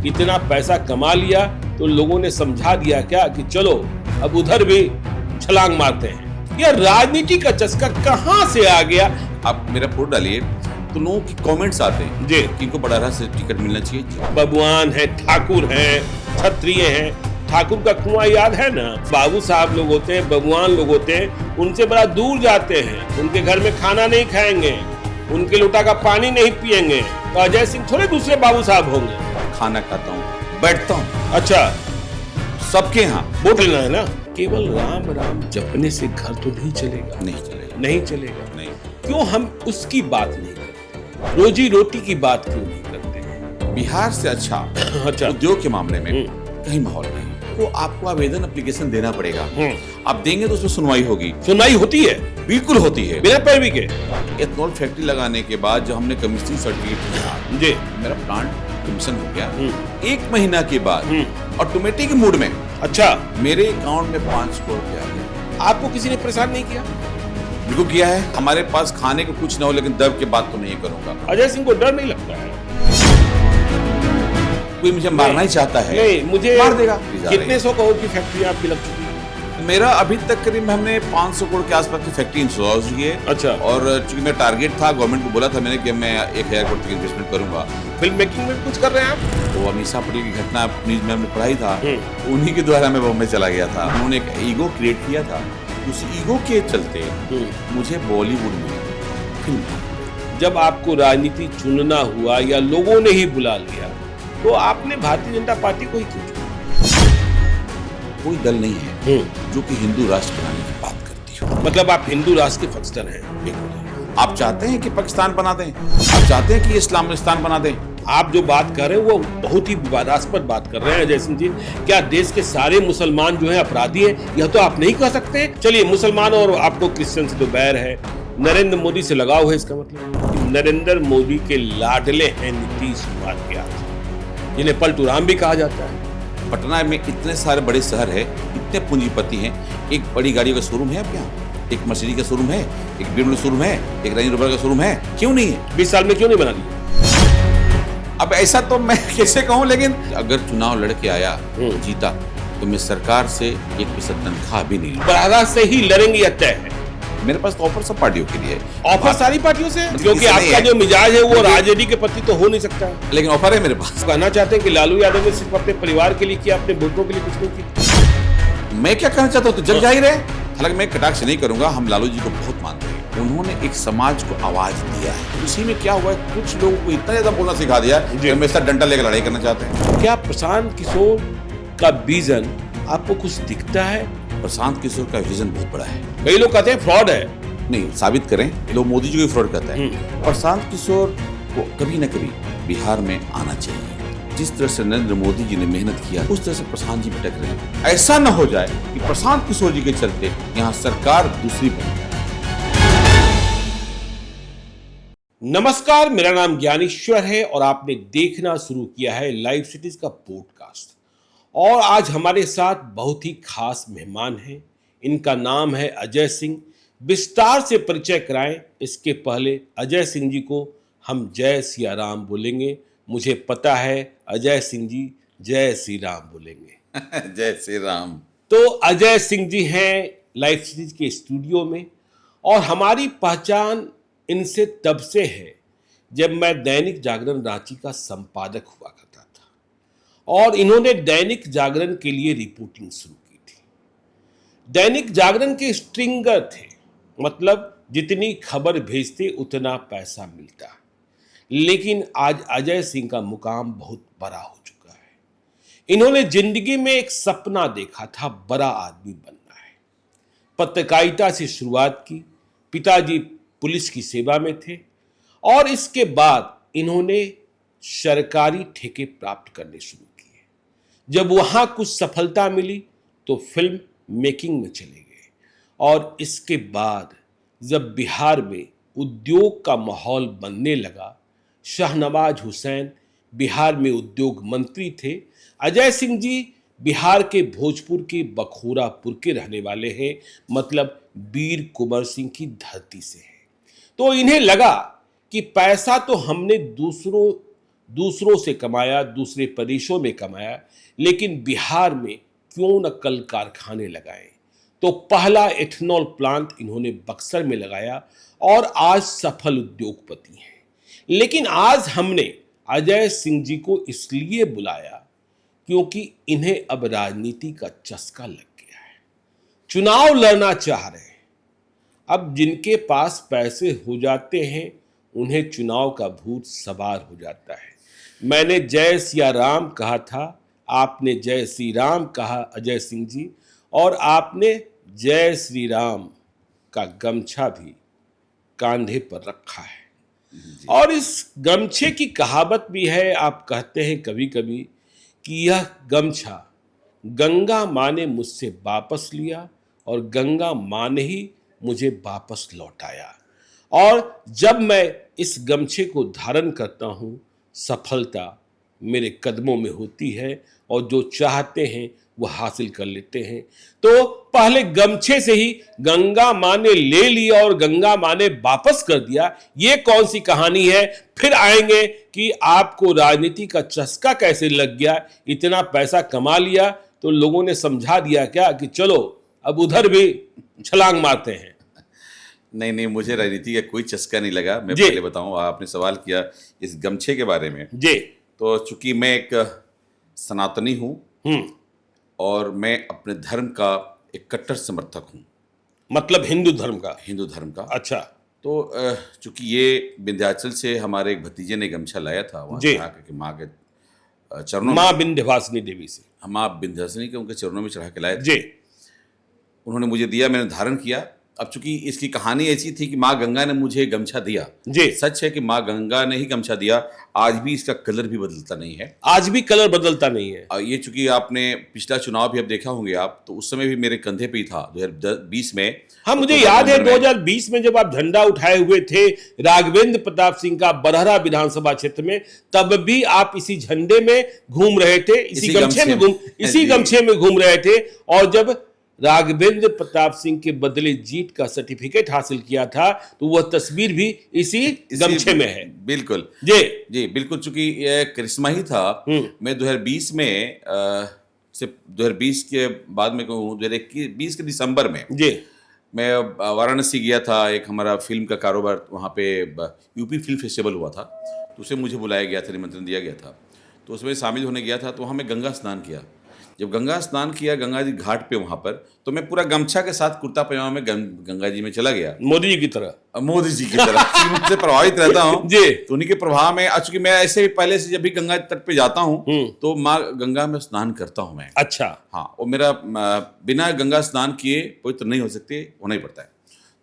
इतना पैसा कमा लिया तो लोगों ने समझा दिया क्या कि चलो अब उधर भी छलांग मारते हैं। यह राजनीति का चस्का कहां से आ गया? आप मेरा फोटो डालिए तो लोगों की कमेंट्स आते हैं जी कि इनको बड़ा से टिकट मिलना चाहिए। बबुआन है, ठाकुर हैं, क्षत्रिय हैं। ठाकुर का कुआं याद है ना? बाबू साहब लोग होते हैं, बबुआन लोग होते हैं, उनसे बड़ा दूर जाते हैं। उनके घर में खाना नहीं खाएंगे, उनके लोटा का पानी नहीं पिएंगे। तो अजय सिंह थोड़े दूसरे बाबू साहब होंगे। खाना खाता हूँ, बैठता हूँ, अच्छा सबके यहाँ वोट लेना है ना? केवल राम राम जपने से घर तो नहीं चलेगा। नहीं चलेगा, नहीं चलेगा। नहीं। क्यों हम उसकी बात नहीं करते? रोजी रोटी की बात क्यों नहीं करते? बिहार से अच्छा अच्छा उद्योग के मामले में कहीं माहौल नहीं। तो आपको आवेदन एप्लीकेशन देना पड़ेगा। आप देंगे तो उसमें सुनवाई होगी। सुनवाई होती है? बिल्कुल होती है। बिना पैरवी के। एथनॉल फैक्ट्री लगाने के बाद जब हमने कमीशन सर्टिफिकेट लिया जी मेरा प्लांट कमीशन हो गया। 1 महीना के बाद ऑटोमेटिक मोड में अच्छा मेरे अकाउंट में 5 करोड़ रुपया आ गया। आपको किसी ने परेशान नहीं किया? बिल्कुल किया है। हमारे पास खाने को कुछ ना हो लेकिन दब के बात तो नहीं करूंगा। अजय सिंह को डर नहीं लगता है? कोई मुझे मारना ही चाहता है नहीं, मुझे मार देगा। कितने 100 करोड़ की फैक्ट्री आपकी लग चुकी है? मेरा अभी तक करीब हमने 500 करोड़ के आसपास की फैक्ट्री इंश्योरेंस हुई है। अच्छा। और चूंकि मेरा टारगेट था, गवर्नमेंट को बोला था मैंने कि मैं 1000 करोड़ तक इन्वेस्टमेंट करूंगा। फिल्म मेकिंग में कुछ कर रहे हैं आप? तो अमीषा पटेल की घटना न्यूज में हमने पढ़ाई था, उन्हीं के द्वारा मैं बॉम्बे चला गया था। उन्होंने एक ईगो क्रिएट किया था, उस ईगो के चलते मुझे बॉलीवुड में फिल्म। जब आपको राजनीति चुनना हुआ या लोगों ने ही बुला लिया तो आपने भारतीय जनता पार्टी को ही क्यों चुना? कोई दल नहीं है जो कि हिंदू राष्ट्र बनाने की बात करती हो। मतलब आप हिंदू राष्ट्र के फक्स्टर हैं? आप चाहते हैं कि पाकिस्तान बना दें, आप चाहते हैं कि इस्लामिस्तान बना दें। आप जो बात कर रहे हैं वो बहुत ही विवादास्पद बात कर रहे हैं अजय सिंह जी। क्या देश के सारे मुसलमान जो हैं अपराधी हैं? यह तो आप नहीं कह सकते। चलिए, मुसलमान और आपको क्रिश्चियन से तो बैर है, नरेंद्र मोदी से लगाव है, इसका मतलब नरेंद्र मोदी के लाडले हैं नीतीश कुमार के हाथ, जिन्हें पलटू राम भी कहा जाता है। पटना में इतने सारे बड़े शहर है, इतने पूंजीपति हैं, एक बड़ी गाड़ियों का शोरूम है आपके यहाँ? एक मर्सिडीज का शोरूम है, एक BMW शोरूम है, एक रेंज रोवर का शोरूम है, क्यों नहीं है? 20 साल में क्यों नहीं बना लिया? अब ऐसा तो मैं कैसे कहूँ, लेकिन अगर चुनाव लड़के आया जीता तो मैं सरकार से 1% तनख्वाह भी नहीं लूंगा। बराबर से ही लड़ेंगे, यह तय है। मेरे पास तो ऑफर सब पार्टियों के लिए है। ऑफर सारी पार्टियों से? क्योंकि आपका जो मिजाज है वो राजनीति के प्रति तो हो नहीं सकता है। लेकिन ऑफर है मेरे पास। कहना चाहते हैं कि लालू यादव ने सिर्फ अपने परिवार के लिए किया, अपने वोटरों के लिए कुछ नहीं किया? मैं क्या कहना चाहता हूँ तो जग जाहिर है। हालांकि मैं कटाक्ष नहीं करूंगा, हम लालू जी को बहुत मानते हैं। उन्होंने एक समाज को आवाज दिया है। उसी में क्या हुआ है, कुछ लोगों को इतना ज्यादा बोलना सिखा दिया कि हमेशा डंडा लेकर लड़ाई करना चाहते हैं। क्या प्रशांत किशोर का विजन आपको कुछ दिखता है? प्रशांत किशोर का विजन बहुत बड़ा है। कई लोग कहते हैं फ्रॉड है। नहीं, साबित करें। लोग मोदी जी को फ्रॉड कहते हैं। प्रशांत किशोर को कभी न कभी बिहार में आना चाहिए। जिस तरह से नरेंद्र मोदी जी ने मेहनत किया उस तरह से प्रशांत जी भटक रहे हैं। ऐसा न हो जाए कि प्रशांत किशोर जी के चलते यहाँ सरकार दूसरी बन जाए। नमस्कार, मेरा नाम ज्ञानेश्वर है और आपने देखना शुरू किया है लाइव सिटीज का पॉडकास्ट। और आज हमारे साथ बहुत ही खास मेहमान हैं। इनका नाम है अजय सिंह। विस्तार से परिचय कराएं इसके पहले अजय सिंह जी को हम जय सिया राम बोलेंगे। मुझे पता है अजय सिंह जी जय श्री राम बोलेंगे। जय श्री राम। तो अजय सिंह जी हैं लाइव सीरीज के स्टूडियो में और हमारी पहचान इनसे तब से है जब मैं दैनिक जागरण रांची का संपादक हुआ करता था और इन्होंने दैनिक जागरण के लिए रिपोर्टिंग शुरू की थी। दैनिक जागरण के स्ट्रिंगर थे, मतलब जितनी खबर भेजते उतना पैसा मिलता। लेकिन आज अजय सिंह का मुकाम बहुत बड़ा हो चुका है। इन्होंने जिंदगी में एक सपना देखा था, बड़ा आदमी बनना है। पत्रकारिता से शुरुआत की। पिताजी पुलिस की सेवा में थे और इसके बाद इन्होंने सरकारी ठेके प्राप्त करने शुरू किए। जब वहां कुछ सफलता मिली तो फिल्म मेकिंग में चले गए और इसके बाद जब बिहार में उद्योग का माहौल बनने लगा, शाहनवाज हुसैन बिहार में उद्योग मंत्री थे। अजय सिंह जी बिहार के भोजपुर के बखोरापुर के रहने वाले हैं, मतलब वीर कुंवर सिंह की धरती से है। तो इन्हें लगा कि पैसा तो हमने दूसरों दूसरों से कमाया, दूसरे प्रदेशों में कमाया, लेकिन बिहार में क्यों न कल कारखाने लगाएं। तो पहला एथेनॉल प्लांट इन्होंने बक्सर में लगाया और आज सफल उद्योगपति हैं। लेकिन आज हमने अजय सिंह जी को इसलिए बुलाया क्योंकि इन्हें अब राजनीति का चस्का लग गया है, चुनाव लड़ना चाह रहे हैं। अब जिनके पास पैसे हो जाते हैं उन्हें चुनाव का भूत सवार हो जाता है। मैंने जय सिया राम कहा था, आपने जय श्री राम कहा अजय सिंह जी, और आपने जय श्री राम का गमछा भी कांधे पर रखा है। और इस गमछे की कहावत भी है, आप कहते हैं कभी कभी कि यह गमछा गंगा माँ ने मुझसे वापस लिया और गंगा माँ ने ही मुझे वापस लौटाया। और जब मैं इस गमछे को धारण करता हूँ, सफलता मेरे कदमों में होती है और जो चाहते हैं वो हासिल कर लेते हैं। तो पहले गमछे से ही गंगा माँ ने ले लिया और गंगा माँ ने वापस कर दिया, ये कौन सी कहानी है। फिर आएंगे कि आपको राजनीति का चस्का कैसे लग गया, इतना पैसा कमा लिया तो लोगों ने समझा दिया क्या कि चलो अब उधर भी छलांग मारते हैं। नहीं, मुझे राजनीति का कोई चस्का नहीं लगा। मैं पहले बताऊं, आपने सवाल किया इस गमछे के बारे में जी, तो चूंकि मैं एक सनातनी हूं और मैं अपने धर्म का एक कट्टर समर्थक हूं। मतलब हिंदू धर्म का। अच्छा। तो चूंकि ये विंध्याचल से हमारे एक भतीजे ने गमछा लाया था, वहां से आकर के माँ के चरणों, माँ विंध्यवासिनी देवी से, माँ विंध्यवासिनी के उनके चरणों में चढ़ा के लाए थे। जी। उन्होंने मुझे दिया, मैंने धारण किया। अब चूंकि इसकी कहानी ऐसी थी कि माँ गंगा ने मुझे गमछा दिया। जी। सच है कि माँ गंगा ने ही गमछा दिया। आज भी इसका कलर भी बदलता नहीं है। आज भी कलर बदलता नहीं है। ये चूंकि आपने पिछला चुनाव भी अब देखा होंगे आप, तो उस समय भी मेरे कंधे पे ही था 2020 में। हाँ, मुझे याद है 2020 में जब आप झंडा उठाए हुए थे राघवेंद्र प्रताप सिंह का बरहरा विधानसभा क्षेत्र में, तब भी आप इसी झंडे में घूम रहे थे, इसी गमछे में घूम रहे थे। और जब राघवेंद्र प्रताप सिंह के बदले जीत का सर्टिफिकेट हासिल किया था तो वह तस्वीर भी इसी गमछे में है। बिल्कुल जी बिल्कुल। चूंकि ये करिश्मा ही था। मैं 2020 में से 2020 के बाद में 2021 के दिसंबर में जी मैं वाराणसी गया था। एक हमारा फिल्म का कारोबार वहाँ पे यूपी फिल्म फेस्टिवल हुआ था, तो उसे मुझे बुलाया गया था, निमंत्रण दिया गया था। तो उसमें शामिल होने गया था। तो वहाँ मैं गंगा स्नान किया। जब गंगा स्नान किया गंगा जी घाट पे वहाँ पर, तो मैं पूरा गमछा के साथ कुर्ता पजामा में गंगा जी में चला गया, मोदी जी की तरह। मोदी जी की तरह से प्रभावित रहता हूँ जी। तो उन्हीं के प्रभाव में, चूंकि मैं ऐसे भी पहले से जब भी गंगा तट पे जाता हूँ तो माँ गंगा में स्नान करता हूँ मैं। अच्छा। हाँ, और मेरा बिना गंगा स्नान किए पवित्र नहीं हो सकते, होना ही पड़ता है।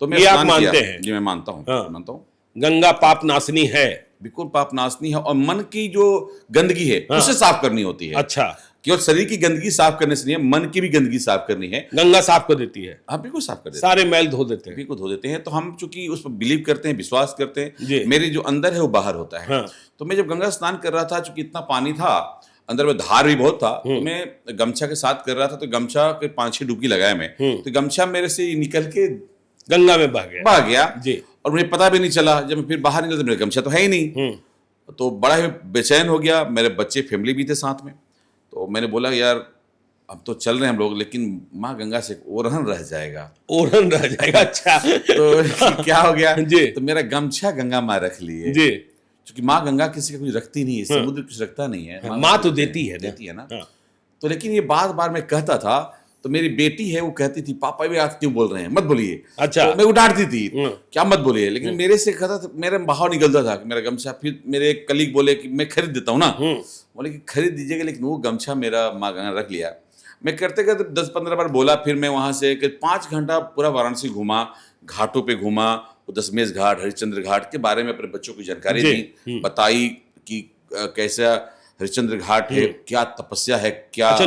तो मैं आप मानते हैं? जी, मैं मानता हूँ। हाँ। मानता हूँ गंगा पाप नाशनी है। बिल्कुल पाप नाशनी है, और मन की जो गंदगी है उसे साफ करनी होती है। अच्छा। केवल शरीर की गंदगी साफ करने से नहीं है, मन की भी गंदगी साफ करनी है। गंगा साफ कर देती है। हाँ, बिल्कुल साफ कर देती है, सारे मैल धो देते हैं। बिल्कुल धो देते हैं। तो हम चूंकि उस पर बिलीव करते हैं, विश्वास करते हैं, जी। मेरे जो अंदर है वो बाहर होता है। हाँ। तो मैं जब गंगा स्नान कर रहा था, चूंकि इतना पानी था अंदर में, धार भी बहुत था, तो मैं गमछा के साथ कर रहा था। तो गमछा के 5-6 डुबकी लगाया मैं, तो गमछा मेरे से निकल के गंगा में बह गया जी। और मुझे पता भी नहीं चला। जब मैं फिर बाहर निकला तो मेरा गमछा तो है ही नहीं। तो बड़ा ही बेचैन हो गया। मेरे बच्चे, फैमिली भी थे साथ में। तो मैंने बोला यार अब तो चल रहे हैं हम लोग, लेकिन माँ गंगा से ओरहन रह जाएगा। अच्छा। तो क्या हो गया जी। तो मेरा गमछा गंगा माँ रख लिए जी। क्योंकि माँ गंगा किसी का कुछ रखती नहीं है, समुद्र कुछ रखता नहीं है। माँ तो देती है ना। तो लेकिन ये बार मैं कहता था, तो मेरी बेटी है वो कहती थी पापा भी आप क्यों बोल रहे हैं, मत बोलिए। अच्छा। तो मैं उठाती थी क्या मत बोलिए, लेकिन मेरे से कहता था, मेरे बाहर निकलता था कि मेरा गमछा। फिर मेरे एक कलीग बोले कि मैं खरीद देता हूँ ना, बोले कि खरीद दीजिएगा, लेकिन वो गमछा मेरा माँ गंगा रख लिया। मैं करते करते 10-15 बार बोला। फिर मैं वहाँ से 5 घंटा पूरा वाराणसी घूमा, घाटों पे घूमा, दशमेश घाट, हरिश्चंद्र घाट के बारे में अपने बच्चों को जानकारी दी, बताई कि कैसा हरिश्चंद्र घाट है, क्या तपस्या है, क्या। अच्छा,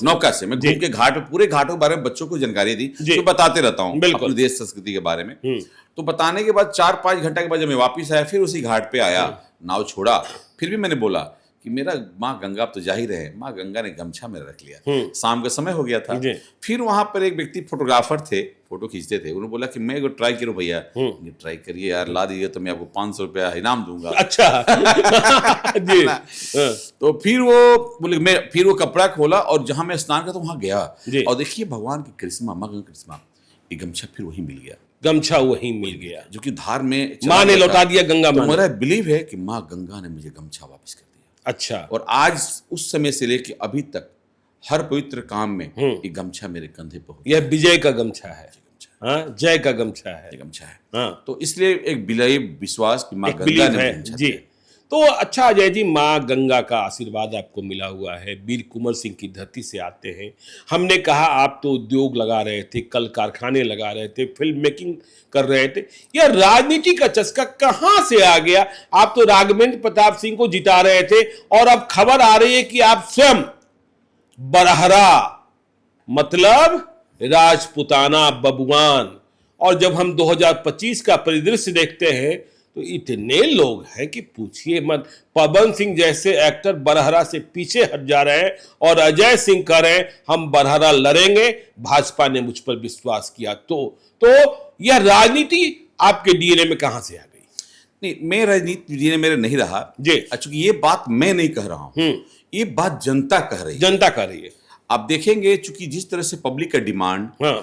नौका से मैं घूम के घाट, पूरे घाटों के बारे में बच्चों को जानकारी दी। तो बताते रहता हूँ अपने देश संस्कृति के बारे में। तो बताने के बाद 4-5 घंटे के बाद जब मैं वापिस आया, फिर उसी घाट पे आया, नाव छोड़ा। फिर भी मैंने बोला कि मेरा माँ गंगा, अब तो जाहिर है माँ गंगा ने गमछा मेरा रख लिया। शाम का समय हो गया था। जी। फिर वहां पर एक व्यक्ति फोटोग्राफर थे, फोटो खींचते थे, उन्होंने बोला कि मैं को ट्राई करूँ भैया। ये ट्राई करिए यार, ला दीजिए तो मैं आपको 500 रुपया इनाम दूंगा। अच्छा। जी। हाँ। तो फिर वो बोले, मैं फिर वो कपड़ा खोला और जहां मैं स्नान करता वहां गया जी। और देखिए भगवान की करिश्मा, माँ गंगा की करिश्मा, ये गमछा फिर वही मिल गया, गमछा वहीं मिल गया, जो कि धार में चला माँ ने गया था। लौटा दिया, गंगा तो माँ ने। मेरा बिलीव है कि माँ गंगा ने मुझे गमछा वापस कर दिया। अच्छा। और आज उस समय से लेके अभी तक हर पवित्र काम में ये गमछा मेरे कंधे पर होता यह विजय का गमछा है, हाँ, जय का गमछा है। है, गमछा है। हाँ, तो इसलिए एक बिलीव, विश्वास कि माँ एक गंगा बिलीव ने है। मुझे गमछा जी। दिया। तो अच्छा अजय जी, माँ गंगा का आशीर्वाद आपको मिला हुआ है, वीर कुंवर सिंह की धरती से आते हैं। हमने कहा आप तो उद्योग लगा रहे थे, कल कारखाने लगा रहे थे, फिल्म मेकिंग कर रहे थे, यह राजनीति का चस्का कहाँ से आ गया? आप तो राघवेंद्र प्रताप सिंह को जिता रहे थे और अब खबर आ रही है कि आप स्वयं बरहरा, मतलब राजपुताना बबुआन। और जब हम 2025 का परिदृश्य देखते हैं तो इतने लोग हैं कि पूछिए मत। पवन सिंह जैसे एक्टर बरहरा से पीछे हट जा रहे हैं और अजय सिंह कह रहे हैं हम बरहरा लड़ेंगे, भाजपा ने मुझ पर विश्वास किया। तो यह राजनीति आपके डीएनए में कहां से आ गई? नहीं, मैं राजनीति डीएनए मेरे नहीं रहा जी। चूंकि ये बात मैं नहीं कह रहा हूं, ये बात जनता कह रही है। जनता कह रही है। आप देखेंगे चूंकि जिस तरह से पब्लिक का डिमांड, हाँ,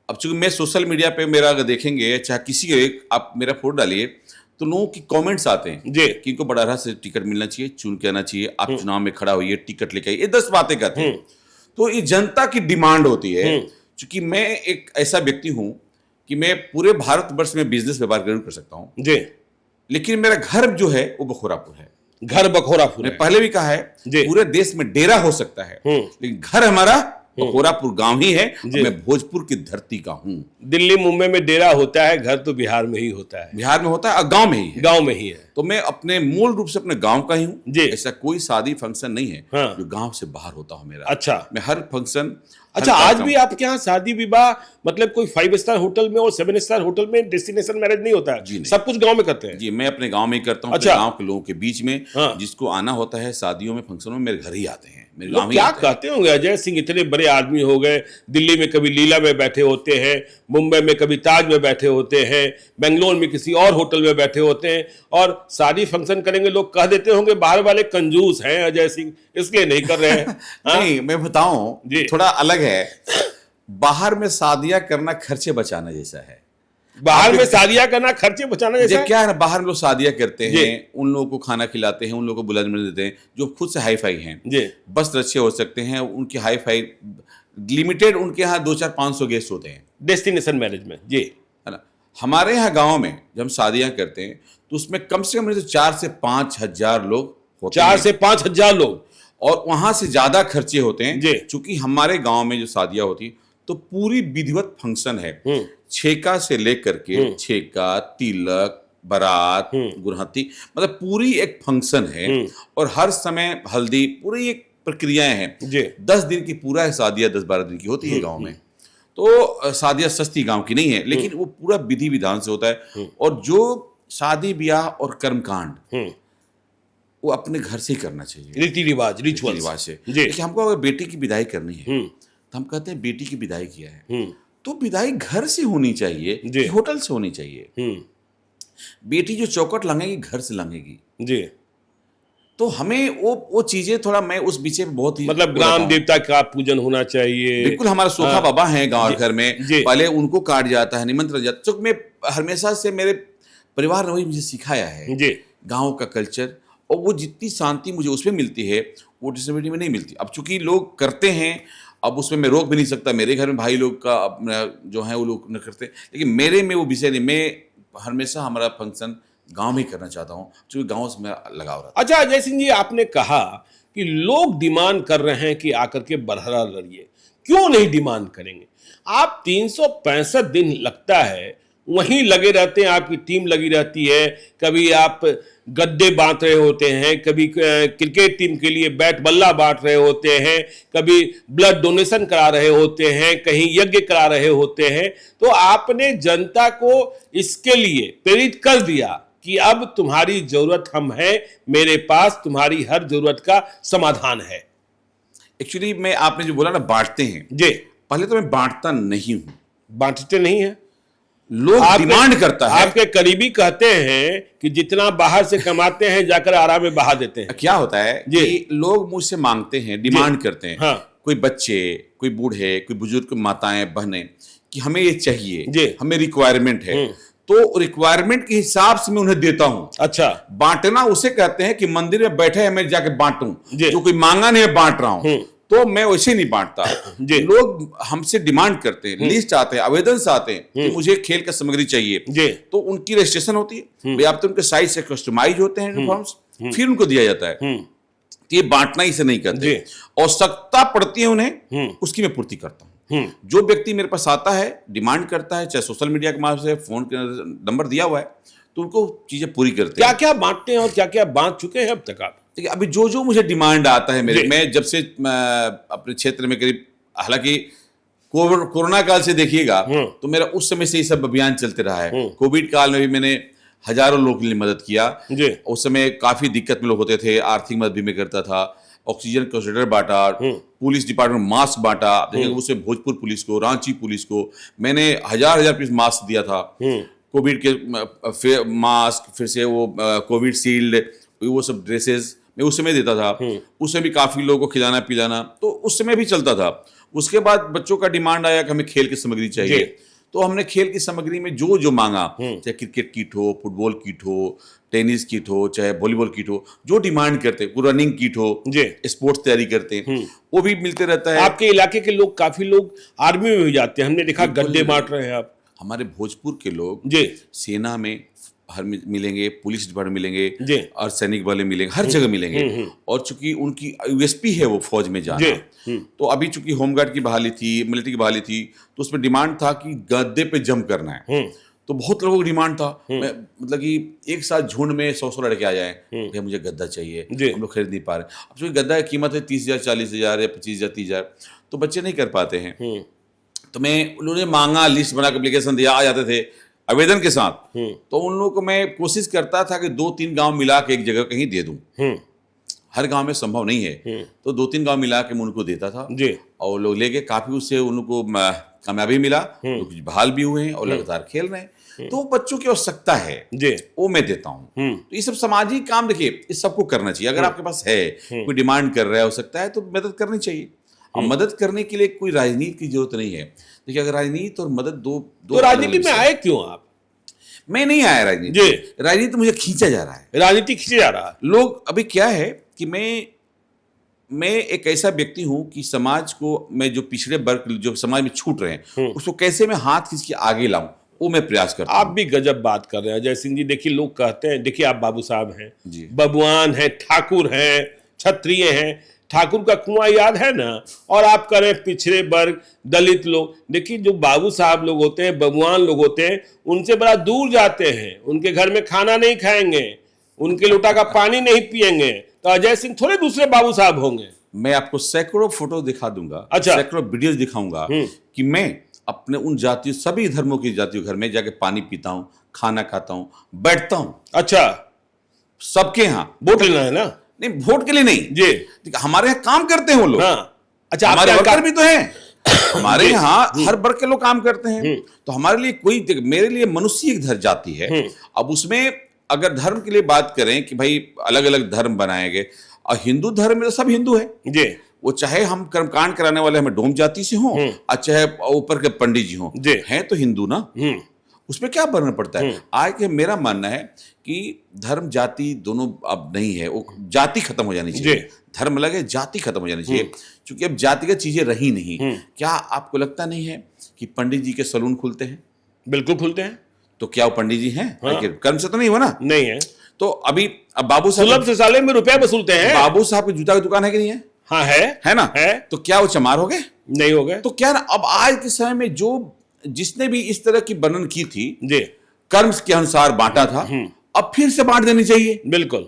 अब चूंकि मैं सोशल मीडिया पे मेरा अगर देखेंगे, चाहे किसी के आप मेरा फोटो डालिए तो लोगों की कमेंट्स आते हैं जी। कि इनको बड़ारा से टिकट मिलना चाहिए, चुन के आना चाहिए, आप चुनाव में खड़ा होइए, टिकट लेके आइए, ये 10 बातें कहते हैं। तो ये जनता की डिमांड होती है। क्योंकि मैं एक ऐसा व्यक्ति हूं कि मैं पूरे भारतवर्ष में बिजनेस व्यापार ग्रहण कर सकता हूं, जी। लेकिन मेरा घर जो है वो बखोरापुर है। घर बखोरापुर मैं है। पहले भी कहा है, जी। पूरे देश में डेरा हो सकता है लेकिन घर हमारा बखोरापुर गांव ही है। और मैं भोजपुर की धरती का हूं। दिल्ली मुंबई में डेरा होता है, घर तो बिहार में ही होता है। बिहार में होता है और गांव में ही है। गांव में ही है। तो मैं अपने मूल रूप से अपने गांव का ही हूं। जी। ऐसा कोई शादी फंक्शन नहीं है हाँ। जो गांव से बाहर होता हो मेरा। अच्छा। मैं हर फंक्शन, अच्छा, आज भी आपके यहाँ शादी विवाह मतलब कोई 5 स्टार होटल में और 7 स्टार होटल में डेस्टिनेशन मैरिज नहीं होता है? जी नहीं। सब कुछ गांव में करते हैं? जी, मैं अपने गांव में ही करता हूँ। अच्छा। अपने गांव के लोगों के बीच में। हाँ। जिसको आना होता है शादियों में, फंक्शनों में, मेरे घर ही आते हैं, मेरे लोग गांव ही क्या आते हैं। कहते होंगे अजय सिंह इतने बड़े आदमी हो गए, दिल्ली में कभी लीला में बैठे होते हैं, मुंबई में कभी ताज में बैठे होते हैं, बेंगलोर में किसी और होटल में बैठे होते हैं, और शादी फंक्शन करेंगे लोग कह देते होंगे बाहर वाले कंजूस हैं अजय सिंह, इसलिए नहीं कर रहे हैं। नहीं, मैं बताऊं, जी। थोड़ा अलग है। बाहर में शादियां करना खर्चे बचाना जैसा है। बाहर में शादियां करना खर्चे बचाना जैसा है? क्या है ना, बाहर में लोग शादियां करते हैं, उन लोगों को खाना खिलाते हैं, उन लोगों को बुलाने देते हैं जो खुद से हाई फाई हैं। जी। वस्त्र अच्छे हो सकते हैं, उनकी हाई फाई लिमिटेड, उनके यहाँ 2-4-500 गेस्ट होते हैं डेस्टिनेशन मैरिज में। जी। है ना। हमारे यहाँ गांव में जब हम शादियां करते हैं तो उसमें कम से कम 4 से 5 हजार लोग होते 4 हैं से 5 हजार लोग, और वहां से ज्यादा खर्चे होते हैं। जी। चूंकि हमारे गांव में जो शादियां होती तो पूरी विधिवत फंक्शन है। छेका से लेकर के छेका, तिलक, बारात, गुरहती, मतलब पूरी एक फंक्शन है। और हर समय हल्दी, पूरी एक प्रक्रियाएं हैं। जी। 10 दिन की पूरा शादियां 10-12 दिन की होती है गांव में। तो शादियां सस्ती गांव की नहीं है, लेकिन वो पूरा विधि विधान से होता है। और जो शादी ब्याह और कर्मकांड वो अपने घर से ही करना चाहिए, रीति रिवाज, रिचुअल से। जी। देखिए, हमको अगर बेटी की विदाई करनी है तो हम कहते हैं बेटी की विदाई किया है तो विदाई घर से होनी चाहिए कि होटल से होनी चाहिए। बेटी जो चौकट लांघेगी घर से लांघेगी। जी। तो हमें वो चीजें थोड़ा, मैं उस विषय में बहुत ही मतलब ग्राम देवता का पूजन होना चाहिए। बिल्कुल। हमारा सोखा बाबा हैं गांव घर में, जी। पहले उनको काट जाता है, निमंत्रण जाता है। तो मैं हमेशा से, मेरे परिवार ने वही मुझे सिखाया है, जी। गांव का कल्चर। और वो जितनी शांति मुझे उसमें मिलती है वो डिसेबिलिटी में नहीं मिलती। अब चूंकि लोग करते हैं, अब उसमें मैं रोक भी नहीं सकता। मेरे घर में भाई लोग का अपना जो है वो लोग न करते, लेकिन मेरे में वो विषय नहीं। मैं हमेशा हमारा फंक्शन गांव में ही करना चाहता हूं, क्योंकि गांव से मेरा लगाव रहता है। अच्छा अजय सिंह जी, आपने कहा कि लोग डिमांड कर रहे हैं कि आकर के बरहरा लड़िए, क्यों नहीं डिमांड करेंगे? आप 365 दिन लगता है वहीं लगे रहते हैं, आपकी टीम लगी रहती है। कभी आप गद्दे बांट रहे होते हैं, कभी क्रिकेट टीम के लिए बैट बल्ला बांट रहे होते हैं, कभी ब्लड डोनेशन करा रहे होते हैं, कहीं यज्ञ करा रहे होते हैं। तो आपने जनता को इसके लिए प्रेरित कर दिया कि अब तुम्हारी जरूरत हम हैं, मेरे पास तुम्हारी हर जरूरत का समाधान है। एक्चुअली मैं, आपने जो बोला ना बांटते हैं, जी, पहले तो मैं बांटता नहीं हूं। बांटते नहीं है। लोग डिमांड करता है। आपके करीबी कहते हैं कि जितना बाहर से कमाते हैं जाकर आराम में बहा देते हैं। क्या होता है कि लोग मुझसे मांगते हैं, डिमांड करते हैं। हाँ। कोई बच्चे, कोई बूढ़े, कोई बुजुर्ग, माताएं, बहनें, कि हमें ये चाहिए, हमें रिक्वायरमेंट है, तो रिक्वायरमेंट के हिसाब से मैं उन्हें देता हूं। अच्छा। बांटना उसे कहते हैं कि मंदिर में बैठे हैं, मैं जाके बांटूं। जो कोई मांगा नहीं है, बांट रहा हूं। तो मैं वैसे नहीं बांटता। लोग हमसे डिमांड करते हैं, लिस्ट आते हैं, आवेदन आते हैं कि मुझे खेल का सामग्री चाहिए, तो उनकी रजिस्ट्रेशन होती है, या तो उनके साइज से कस्टमाइज होते हैं यूनिफॉर्म्स, फिर उनको दिया जाता है। ये बांटना ही से नहीं करते, और आवश्यकता पड़ती है उन्हें, उसकी मैं पूर्ति करता हूं। जो व्यक्ति मेरे पास आता है, डिमांड करता है, चाहे सोशल मीडिया के माध्यम से, फोन का नंबर दिया हुआ है, तो उनको चीजें पूरी करते हैं। क्या क्या बांटते हैं और क्या क्या बांट चुके हैं अब तक आप? देखिए, अभी जो मुझे डिमांड आता है मेरे, मैं जब से अपने क्षेत्र में करीब, हालांकि कोरोना काल से देखिएगा तो मेरा उस समय से ये सब अभियान चलते रहा है। कोविड काल में भी मैंने हजारों लोगों के लिए मदद किया। उस समय काफी दिक्कत में लोग होते थे, आर्थिक मदद भी मैं करता था। ऑक्सीजन कंसंट्रेटर बांटा, पुलिस डिपार्टमेंट मास्क बांटा, उससे भोजपुर पुलिस को, रांची पुलिस को मैंने हजार पीस मास्क दिया था। कोविड के मास्क, फिर से वो कोविड शील्ड, वो सब ड्रेसेस मैं उस समय देता था। उसमें भी काफी लोगों को खिलाना पिलाना, तो उस समय भी चलता था। उसके बाद बच्चों का डिमांड आया कि हमें खेल की सामग्री चाहिए, तो हमने खेल की सामग्री में जो मांगा, चाहे क्रिकेट किट हो, फुटबॉल किट हो, टेनिस किट हो, चाहे वॉलीबॉल किट हो, जो डिमांड करते हैं, रनिंग किट हो, स्पोर्ट्स तैयारी करते हैं, वो भी मिलते रहता है। आपके इलाके के लोग, काफी लोग आर्मी में भी जाते हैं, हमने देखा गड्ढे बांट रहे हैं आप। हमारे भोजपुर के लोग सेना में हर मिलेंगे, पुलिस डिपार्टमेंट मिलेंगे, और सैनिक वाले मिलेंगे, हर जगह मिलेंगे। और चूंकि उनकी यूएसपी है वो फौज में जाना, तो अभी चूंकि होमगार्ड की बहाली थी, मिलिट्री की बहाली थी, तो उसमें डिमांड था कि गद्दे पे जंप करना है। तो बहुत लोगों की डिमांड था, मतलब कि एक साथ झुंड में 100 लड़के आ जाए, भैया मुझे गद्दा चाहिए, हम लोग खरीद नहीं पा रहे। अब चूंकि गद्दा की कीमत है 30,000, 40,000 या 25,000, 30,000, तो बच्चे नहीं कर पाते हैं। तो मैं, उन्होंने मांगा, लिस्ट बना के एप्लीकेशन दिया, आ जाते थे आवेदन के साथ, तो उन लोगों को मैं कोशिश करता था कि 2-3 गांव मिला के एक जगह कहीं दे दूं। हर गांव में संभव नहीं है, तो 2-3 गांव मिला के मैं उनको देता था, और लोग लेके काफी उससे उनको कामयाबी मिला, कुछ बहाल भी हुए हैं और लगातार खेल रहे हैं। तो बच्चों की आवश्यकता है, वो मैं देता हूँ। तो ये सब सामाजिक काम, देखिए, इस सबको करना चाहिए। अगर आपके पास है, कोई डिमांड कर रहा है, हो सकता है, तो मदद करनी चाहिए। और मदद करने के लिए कोई राजनीति की जरूरत नहीं है। देखिए, अगर राजनीति और मदद दो तो राजनीति में आए क्यों आप? मैं नहीं आया राजनीति। राजनीति मुझे खींचा जा रहा है, राजनीति खींचा जा रहा है। लोग, अभी क्या है कि मैं एक ऐसा व्यक्ति हूं कि समाज को, मैं जो पिछड़े वर्ग जो समाज में छूट रहे हैं, उसको कैसे मैं हाथ खींच के आगे लाऊं, वो मैं प्रयास करता हूं। आप भी गजब बात कर रहे हैं अजय सिंह जी। देखिए, लोग कहते हैं, देखिए आप बाबू साहब हैं, बबुआन हैं, ठाकुर हैं, क्षत्रिय हैं। ठाकुर का कुआं याद है ना, और आप करें पिछड़े वर्ग, दलित लोग। देखिए, जो बाबू साहब लोग होते हैं, बबुआन लोग होते हैं, उनसे बड़ा दूर जाते हैं, उनके घर में खाना नहीं खाएंगे, उनके लोटा का पानी नहीं पिएंगे। तो अजय सिंह थोड़े दूसरे बाबू साहब होंगे। मैं आपको सैकड़ों फोटो दिखा दूंगा, अच्छा, सैकड़ों वीडियोस दिखाऊंगा कि मैं अपने उन जातियों, सभी धर्मों की जातियों घर में जाके पानी पीता हूँ, खाना खाता हूँ, बैठता हूँ। अच्छा, सबके यहाँ वोट लेना है ना? नहीं, वोट के लिए नहीं जी, हमारे यहाँ काम करते हैं वो लोग। अच्छा, हमारे वर्कर भी तो हैं। हमारे यहाँ हर वर्ग के लोग काम करते हैं। तो हमारे लिए कोई, मेरे लिए मनुष्य एक जाति है। अब उसमें अगर धर्म के लिए बात करें कि भाई अलग अलग धर्म बनाए गए, और हिंदू धर्म में तो सब हिंदू है जी। वो चाहे हम कर्मकांड कराने वाले हमें डोम जाति से हों, और चाहे ऊपर के पंडित जी हों, हैं तो हिंदू ना, उसमें क्या बनना पड़ता है। आज के मेरा मानना है कि धर्म जाति दोनों अब नहीं है, वो जाति खत्म हो जानी चाहिए। धर्म अलग है, जाति खत्म हो जानी चाहिए, क्योंकि अब जातिगत चीजें रही नहीं। क्या आपको लगता नहीं है कि पंडित जी के सलून खुलते हैं? बिल्कुल खुलते हैं। तो क्या वो पंडित जी हैं? कर्म से तो नहीं हुआ ना? नहीं है। तो अभी अब बाबू साहब सुलभ से साले में रुपया वसूलते हैं। बाबू साहब की जूता की दुकान है कि नहीं है? हाँ है ना? है। तो क्या वो चमार हो गए? नहीं हो गए। तो क्या ना, अब आज के समय में जो जिसने भी इस तरह की वर्णन की थी जी, कर्म के अनुसार बांटा था, अब फिर से बांट देनी चाहिए। बिल्कुल।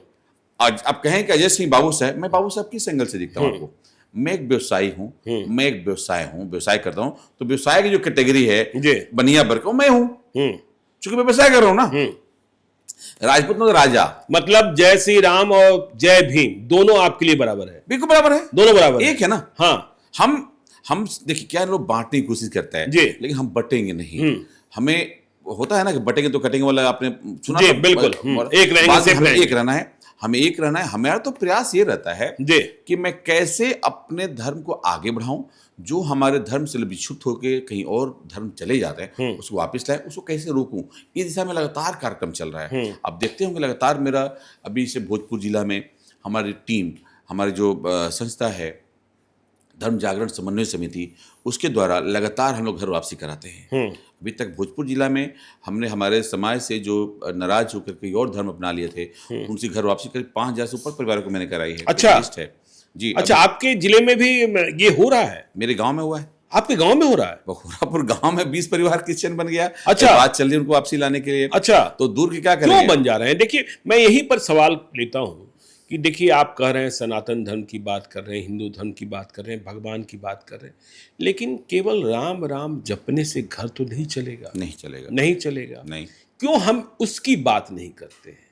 आज आप कहें कि अजय सिंह बाबू साहब, मैं बाबू साहब किस एंगल से देखता हूं आपको? मैं एक व्यवसायी हूं, मैं एक व्यवसाय करता हूं। तो व्यवसाय की जो कैटेगरी है बनिया वर्ग, मैं हूं, क्योंकि मैं व्यवसाय कर रहा हूं ना। राजपूत मतलब राजा। मतलब जय श्री राम और जय भीम दोनों आपके लिए बराबर है? बिल्कुल बराबर है, दोनों बराबर एक है ना। हाँ, हम देखिए क्या लोग बांटने की कोशिश करते हैं जी, लेकिन हम बटेंगे नहीं। हमें होता है ना कि बटेंगे तो कटेंगे वाला, आपने सुना जी, था? बिल्कुल। एक रहेंगे, सिर्फ हमें रहेंगे। एक रहना है, हमें एक रहना है। हमारा तो प्रयास ये रहता है जी, कि मैं कैसे अपने धर्म को आगे बढ़ाऊं, जो हमारे धर्म से विक्षुब्ध होकर कहीं और धर्म चले जाते हैं उसको वापस लाए, उसको कैसे रोकूं, इस दिशा में लगातार कार्यक्रम चल रहा है। आप देखते होंगे लगातार मेरा अभी से भोजपुर जिला में हमारी टीम, हमारी जो संस्था है धर्म जागरण समन्वय समिति, उसके द्वारा लगातार हम लोग घर वापसी कराते हैं। अभी तक भोजपुर जिला में हमने हमारे समाज से जो नाराज होकर कई और धर्म अपना लिए थे उनसे घर वापसी करीब 5,000 से ऊपर परिवारों को मैंने कराई है। अच्छा, लिस्ट है जी। अच्छा, आपके जिले में भी ये हो रहा है? मेरे गांव में हुआ है। आपके गांव में हो रहा है? बखोरापुर गांव में 20 परिवार क्रिश्चियन बन गया। अच्छा, बात चल रही है उनको वापसी लाने के लिए। अच्छा, तो दूर के क्या करेंगे, क्यों बन जा रहे हैं? देखिए, मैं यहीं पर सवाल लेता हूं कि देखिए, आप कह रहे हैं सनातन धर्म की बात कर रहे हैं, हिंदू धर्म की बात कर रहे हैं, भगवान की बात कर रहे हैं, लेकिन केवल राम राम जपने से घर तो नहीं चलेगा। नहीं चलेगा, नहीं चलेगा। नहीं। क्यों हम उसकी बात नहीं करते हैं?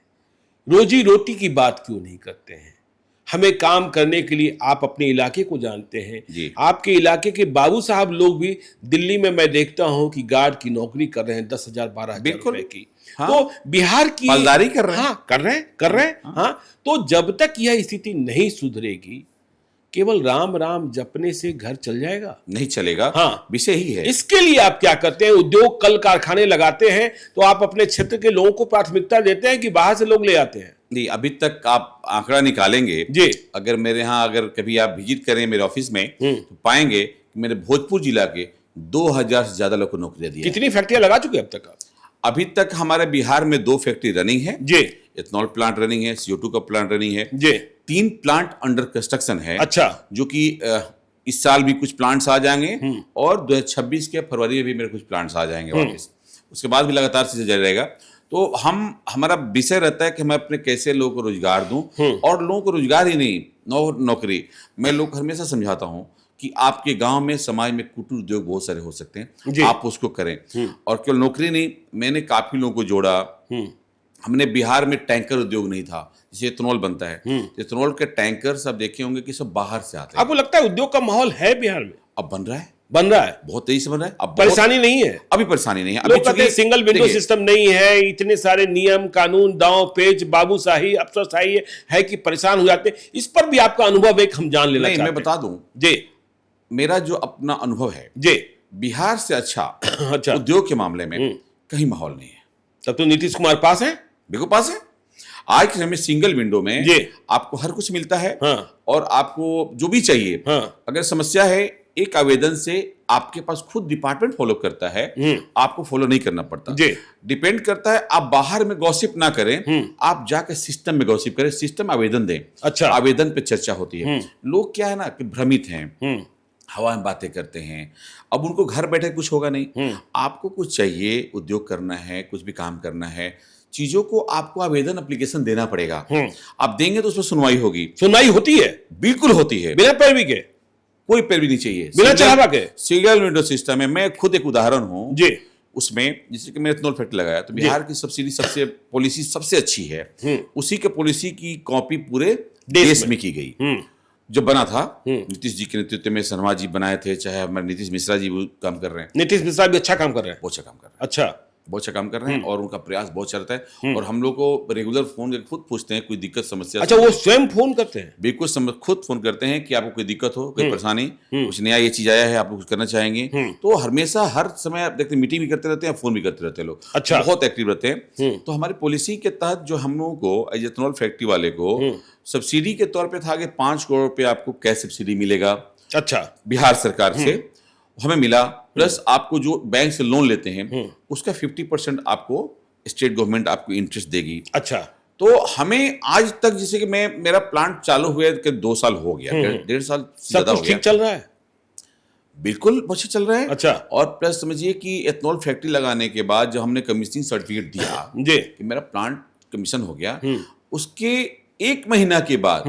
रोजी रोटी की बात क्यों नहीं करते हैं? हमें काम करने के लिए, आप अपने इलाके को जानते हैं जी। आपके इलाके के बाबू साहब लोग भी दिल्ली में मैं देखता हूं कि गार्ड की नौकरी कर रहे हैं 10,000 12,000 रुपए की। हाँ। तो बिहार की फौजदारी कर रहे हैं। हाँ, कर रहे हैं। हाँ, तो जब तक यह स्थिति नहीं सुधरेगी, केवल राम राम जपने से घर चल जाएगा? नहीं चलेगा। हाँ, विषय ही है। इसके लिए आप क्या करते हैं? उद्योग कल कारखाने लगाते हैं तो आप अपने क्षेत्र के लोगों को प्राथमिकता देते हैं कि बाहर से लोग ले आते हैं? नहीं, अभी तक आप आंकड़ा निकालेंगे जी, अगर मेरे यहाँ, अगर कभी आप विजिट करें मेरे ऑफिस में तो पाएंगे कि मेरे भोजपुर जिला के 2,000 से ज्यादा लोग को नौकरियां दी है। कितनी फैक्ट्रियां लगा चुके अब तक आप? अभी तक हमारे बिहार में 2 फैक्ट्री रनिंग है जी, इथेनॉल प्लांट रनिंग है, CO2 का प्लांट रनिंग है जी। 3 प्लांट अंडर कंस्ट्रक्शन है। अच्छा, जो कि इस साल भी कुछ प्लांट्स आ जाएंगे और 2026 के फरवरी में भी मेरे कुछ प्लांट्स आ जाएंगे वापस। उसके बाद भी लगातार चीजें जारी रहेगा। तो हमारा विषय रहता है कि मैं अपने कैसे लोगों को रोजगार दूं, और लोगों को रोजगार ही नहीं, नौकरी। मैं लोग को हमेशा समझाता हूं कि आपके गांव में, समाज में कुटीर उद्योग बहुत सारे हो सकते हैं, आप उसको करें। और केवल नौकरी नहीं, मैंने काफी लोगों को जोड़ा। हमने बिहार में टैंकर उद्योग नहीं था, जैसे इथेनॉल बनता है, इथेनॉल के टैंकर सब देखे होंगे कि सब बाहर से आते हैं। आपको लगता है उद्योग का माहौल है बिहार में? अब बन रहा है, बहुत तेजी से बन रहा है। अब परेशानी नहीं है? अभी परेशानी नहीं है। लोग कहते हैं सिंगल विंडो सिस्टम नहीं है, इतने सारे नियम कानून, दांव पेच, बाबूशाही, अफसरशाही है कि परेशान हो जाते हैं। इस पर भी आपका अनुभव एक हम जान लेना चाहते हैं। मैं बता दूं जी, मेरा जो अपना अनुभव है जी, बिहार से अच्छा अच्छा, उद्योग के मामले में कहीं माहौल नहीं है। तब तो नीतीश कुमार पास है? बिल्कुल पास है। आज के समय सिंगल विंडो में जी, आपको हर कुछ मिलता है। हाँ, और आपको जो भी चाहिए, हाँ, अगर समस्या है, एक आवेदन से आपके पास खुद डिपार्टमेंट फॉलो करता है, आपको फॉलो नहीं करना पड़ता। डिपेंड करता है, आप बाहर में गॉसिप ना करें, आप जाकर सिस्टम में गॉसिप करें, सिस्टम आवेदन दें। अच्छा, आवेदन पे चर्चा होती है। लोग क्या है ना कि भ्रमित हैं, हवा में बातें करते हैं। अब उनको घर बैठे कुछ होगा नहीं, आपको कुछ चाहिए, उद्योग करना है, कुछ भी काम करना है, चीजों को आपको आवेदन एप्लीकेशन देना पड़ेगा। आप देंगे तो उस पर सुनवाई होगी। सुनवाई होती है? बिल्कुल होती है, बिना पैरवी के? कोई पैरवी नहीं चाहिए, बिना चढ़ावा के। सिंगल विंडो सिस्टम है। मैं खुद एक उदाहरण हूं जी, उसमें, जैसे कि मैंने इथेनॉल फैक्ट्री लगाया तो बिहार की सब्सिडी सबसे, पॉलिसी सबसे अच्छी है। उसी के पॉलिसी की कॉपी पूरे देश में की गई। जब बना था नीतीश जी के नेतृत्व में, शर्मा जी बनाए थे, चाहे हमारे नीतीश मिश्रा जी भी काम कर रहे हैं। नीतीश मिश्रा भी अच्छा काम कर रहे हैं? बहुत अच्छा काम कर रहे हैं। अच्छा, बहुत अच्छा काम कर रहे हैं और उनका प्रयास बहुत चलता है। और हम लोग को रेगुलर फोन करके खुद पूछते हैं कोई दिक्कत समस्या। अच्छा, वो स्वयं फोन करते हैं? बिल्कुल, खुद फोन करते हैं कि आपको कोई दिक्कत हो, कोई परेशानी, कुछ नया ये चीज आया है, आप कुछ करना चाहेंगे। तो हमेशा हर समय आप देखते हैं, मीटिंग भी करते रहते हैं, फोन भी करते रहते हैं लोग। अच्छा, बहुत एक्टिव रहते हैं। तो हमारी पॉलिसी के तहत जो हम लोगों को, इथेनॉल फैक्ट्री वाले को सब्सिडी के तौर पे था कि 5 करोड़ रुपए आपको कैश सब्सिडी मिलेगा। अच्छा, बिहार सरकार से हमें मिला, प्लस आपको जो बैंक से लोन लेते हैं उसका 50% आपको स्टेट गवर्नमेंट आपको इंटरेस्ट देगी। अच्छा, तो हमें आज तक, जैसे कि मेरा प्लांट चालू हुए 2 साल हो गया, 1.5 साल सब कुछ ठीक चल रहा है? बिल्कुल बहुत अच्छा चल रहा है। अच्छा, और प्लस समझिए कि इथेनॉल फैक्ट्री लगाने के बाद जब हमने कमीशनिंग सर्टिफिकेट दिया जी, कि मेरा प्लांट कमीशन हो गया, उसके 1 महीना के बाद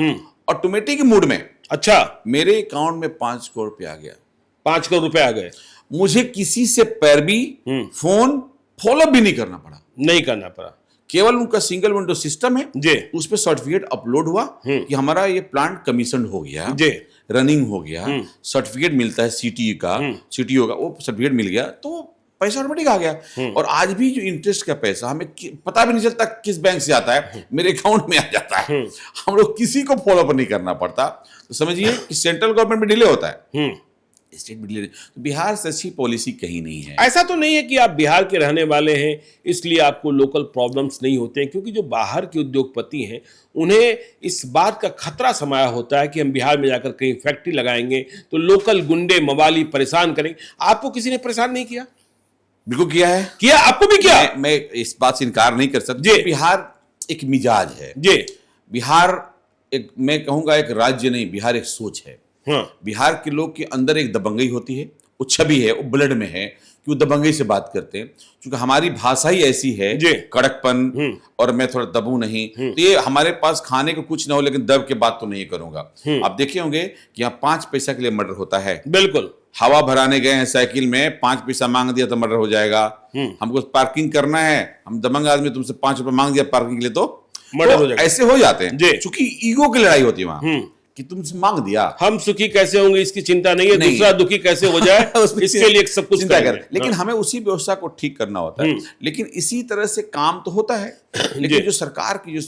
ऑटोमेटिक मोड में, अच्छा, मेरे अकाउंट में 5 करोड़ रुपया आ गया। 5 करोड़ रुपए आ गए। मुझे किसी से पैरवी, फोन, फॉलो भी नहीं करना पड़ा। नहीं करना पड़ा। केवल उनका सिंगल विंडो सिस्टम है जी उस पर सर्टिफिकेट अपलोड हुआ कि हमारा ये प्लांट कमीशन हो गया, जी रनिंग हो गया, सर्टिफिकेट मिलता है सीटीओ का वो सर्टिफिकेट मिल गया तो पैसा ऑटोमेटिक आ गया। और आज भी जो इंटरेस्ट का पैसा हमें पता भी नहीं चलता किस बैंक से आता है, मेरे अकाउंट में आ जाता है, हम लोग किसी को फॉलो अप नहीं करना पड़ता। तो समझिए कि सेंट्रल गवर्नमेंट में डिले होता है, स्टेट में डिले। तो बिहार से अच्छी पॉलिसी कहीं नहीं है। ऐसा तो नहीं है कि आप बिहार के रहने वाले हैं इसलिए आपको लोकल प्रॉब्लम्स नहीं होते हैं, क्योंकि जो बाहर के उद्योगपति हैं उन्हें इस बात का खतरा समाया होता है कि हम बिहार में जाकर कहीं फैक्ट्री लगाएंगे तो लोकल गुंडे मवाली परेशान करेंगे। आपको किसी ने परेशान नहीं किया? बिल्कुल किया है, किया, आपको भी किया। मैं इस बात से इनकार नहीं कर सकता। बिहार एक मिजाज है जी, बिहार एक, मैं कहूंगा एक राज्य नहीं, बिहार एक सोच है। बिहार के लोग के अंदर एक दबंगई होती है, वो छवि है, वो ब्लड में है कि वो दबंगई से बात करते हैं, क्योंकि हमारी भाषा ही ऐसी है, कड़कपन, और मैं थोड़ा दबू नहीं। तो ये हमारे पास खाने को कुछ ना हो लेकिन दब के बात तो नहीं करूंगा। आप देखे होंगे कि यहाँ 5 पैसा के लिए मर्डर होता है। बिल्कुल, हवा भराने गए हैं साइकिल में, 5 पैसा मांग दिया तो मर्डर हो जाएगा। हमको पार्किंग करना है, हम दबंग आदमी, तुमसे 5 रुपए मांग दिया पार्किंग के लिए तो मर्डर हो जाएगा। ऐसे हो जाते हैं क्योंकि ईगो की लड़ाई होती है वहां कि तुमसे मांग दिया। हम सुखी कैसे होंगे इसकी चिंता नहीं है, दूसरा दुखी कैसे हो जाए इसके लिए सब कुछ चिंता कर। लेकिन हमें उसी व्यवस्था को ठीक करना होता है। लेकिन इसी तरह से काम तो होता है, लेकिन जो सरकार की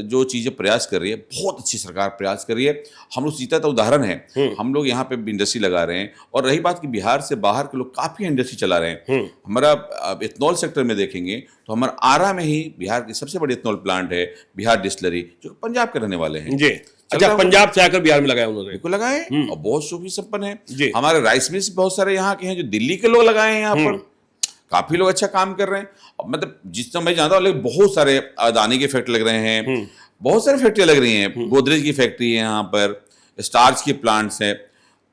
जो चीजें प्रयास कर रही है, बहुत अच्छी सरकार प्रयास कर रही है। हम लोग सीधा उदाहरण है, हम लोग यहाँ पे इंडस्ट्री लगा रहे हैं। और रही बात कि बिहार से बाहर के लोग काफी इंडस्ट्री चला रहे हैं। हमारा इथेनॉल सेक्टर में देखेंगे तो हमारा आरा में ही बिहार की सबसे बड़ी इथेनॉल प्लांट है, बिहार डिस्टिलरी, जो पंजाब के रहने वाले हैं जी। अच्छा, पंजाब से आकर बिहार में लगाया उन्होंने, बिल्कुल लगाए, और बहुत सुखी संपन्न है। हमारे राइस मिल्स बहुत सारे यहाँ के हैं जो दिल्ली के लोग लगाए हैं, यहाँ पर काफी लोग अच्छा काम कर रहे हैं। मतलब जितना मैं जानता हूँ, लेकिन बहुत सारे अदानी के फैक्ट्री लग रहे हैं, बहुत सारी फैक्ट्री लग रही हैं, गोदरेज की फैक्ट्री है यहाँ पर, स्टार्च के प्लांट्स हैं,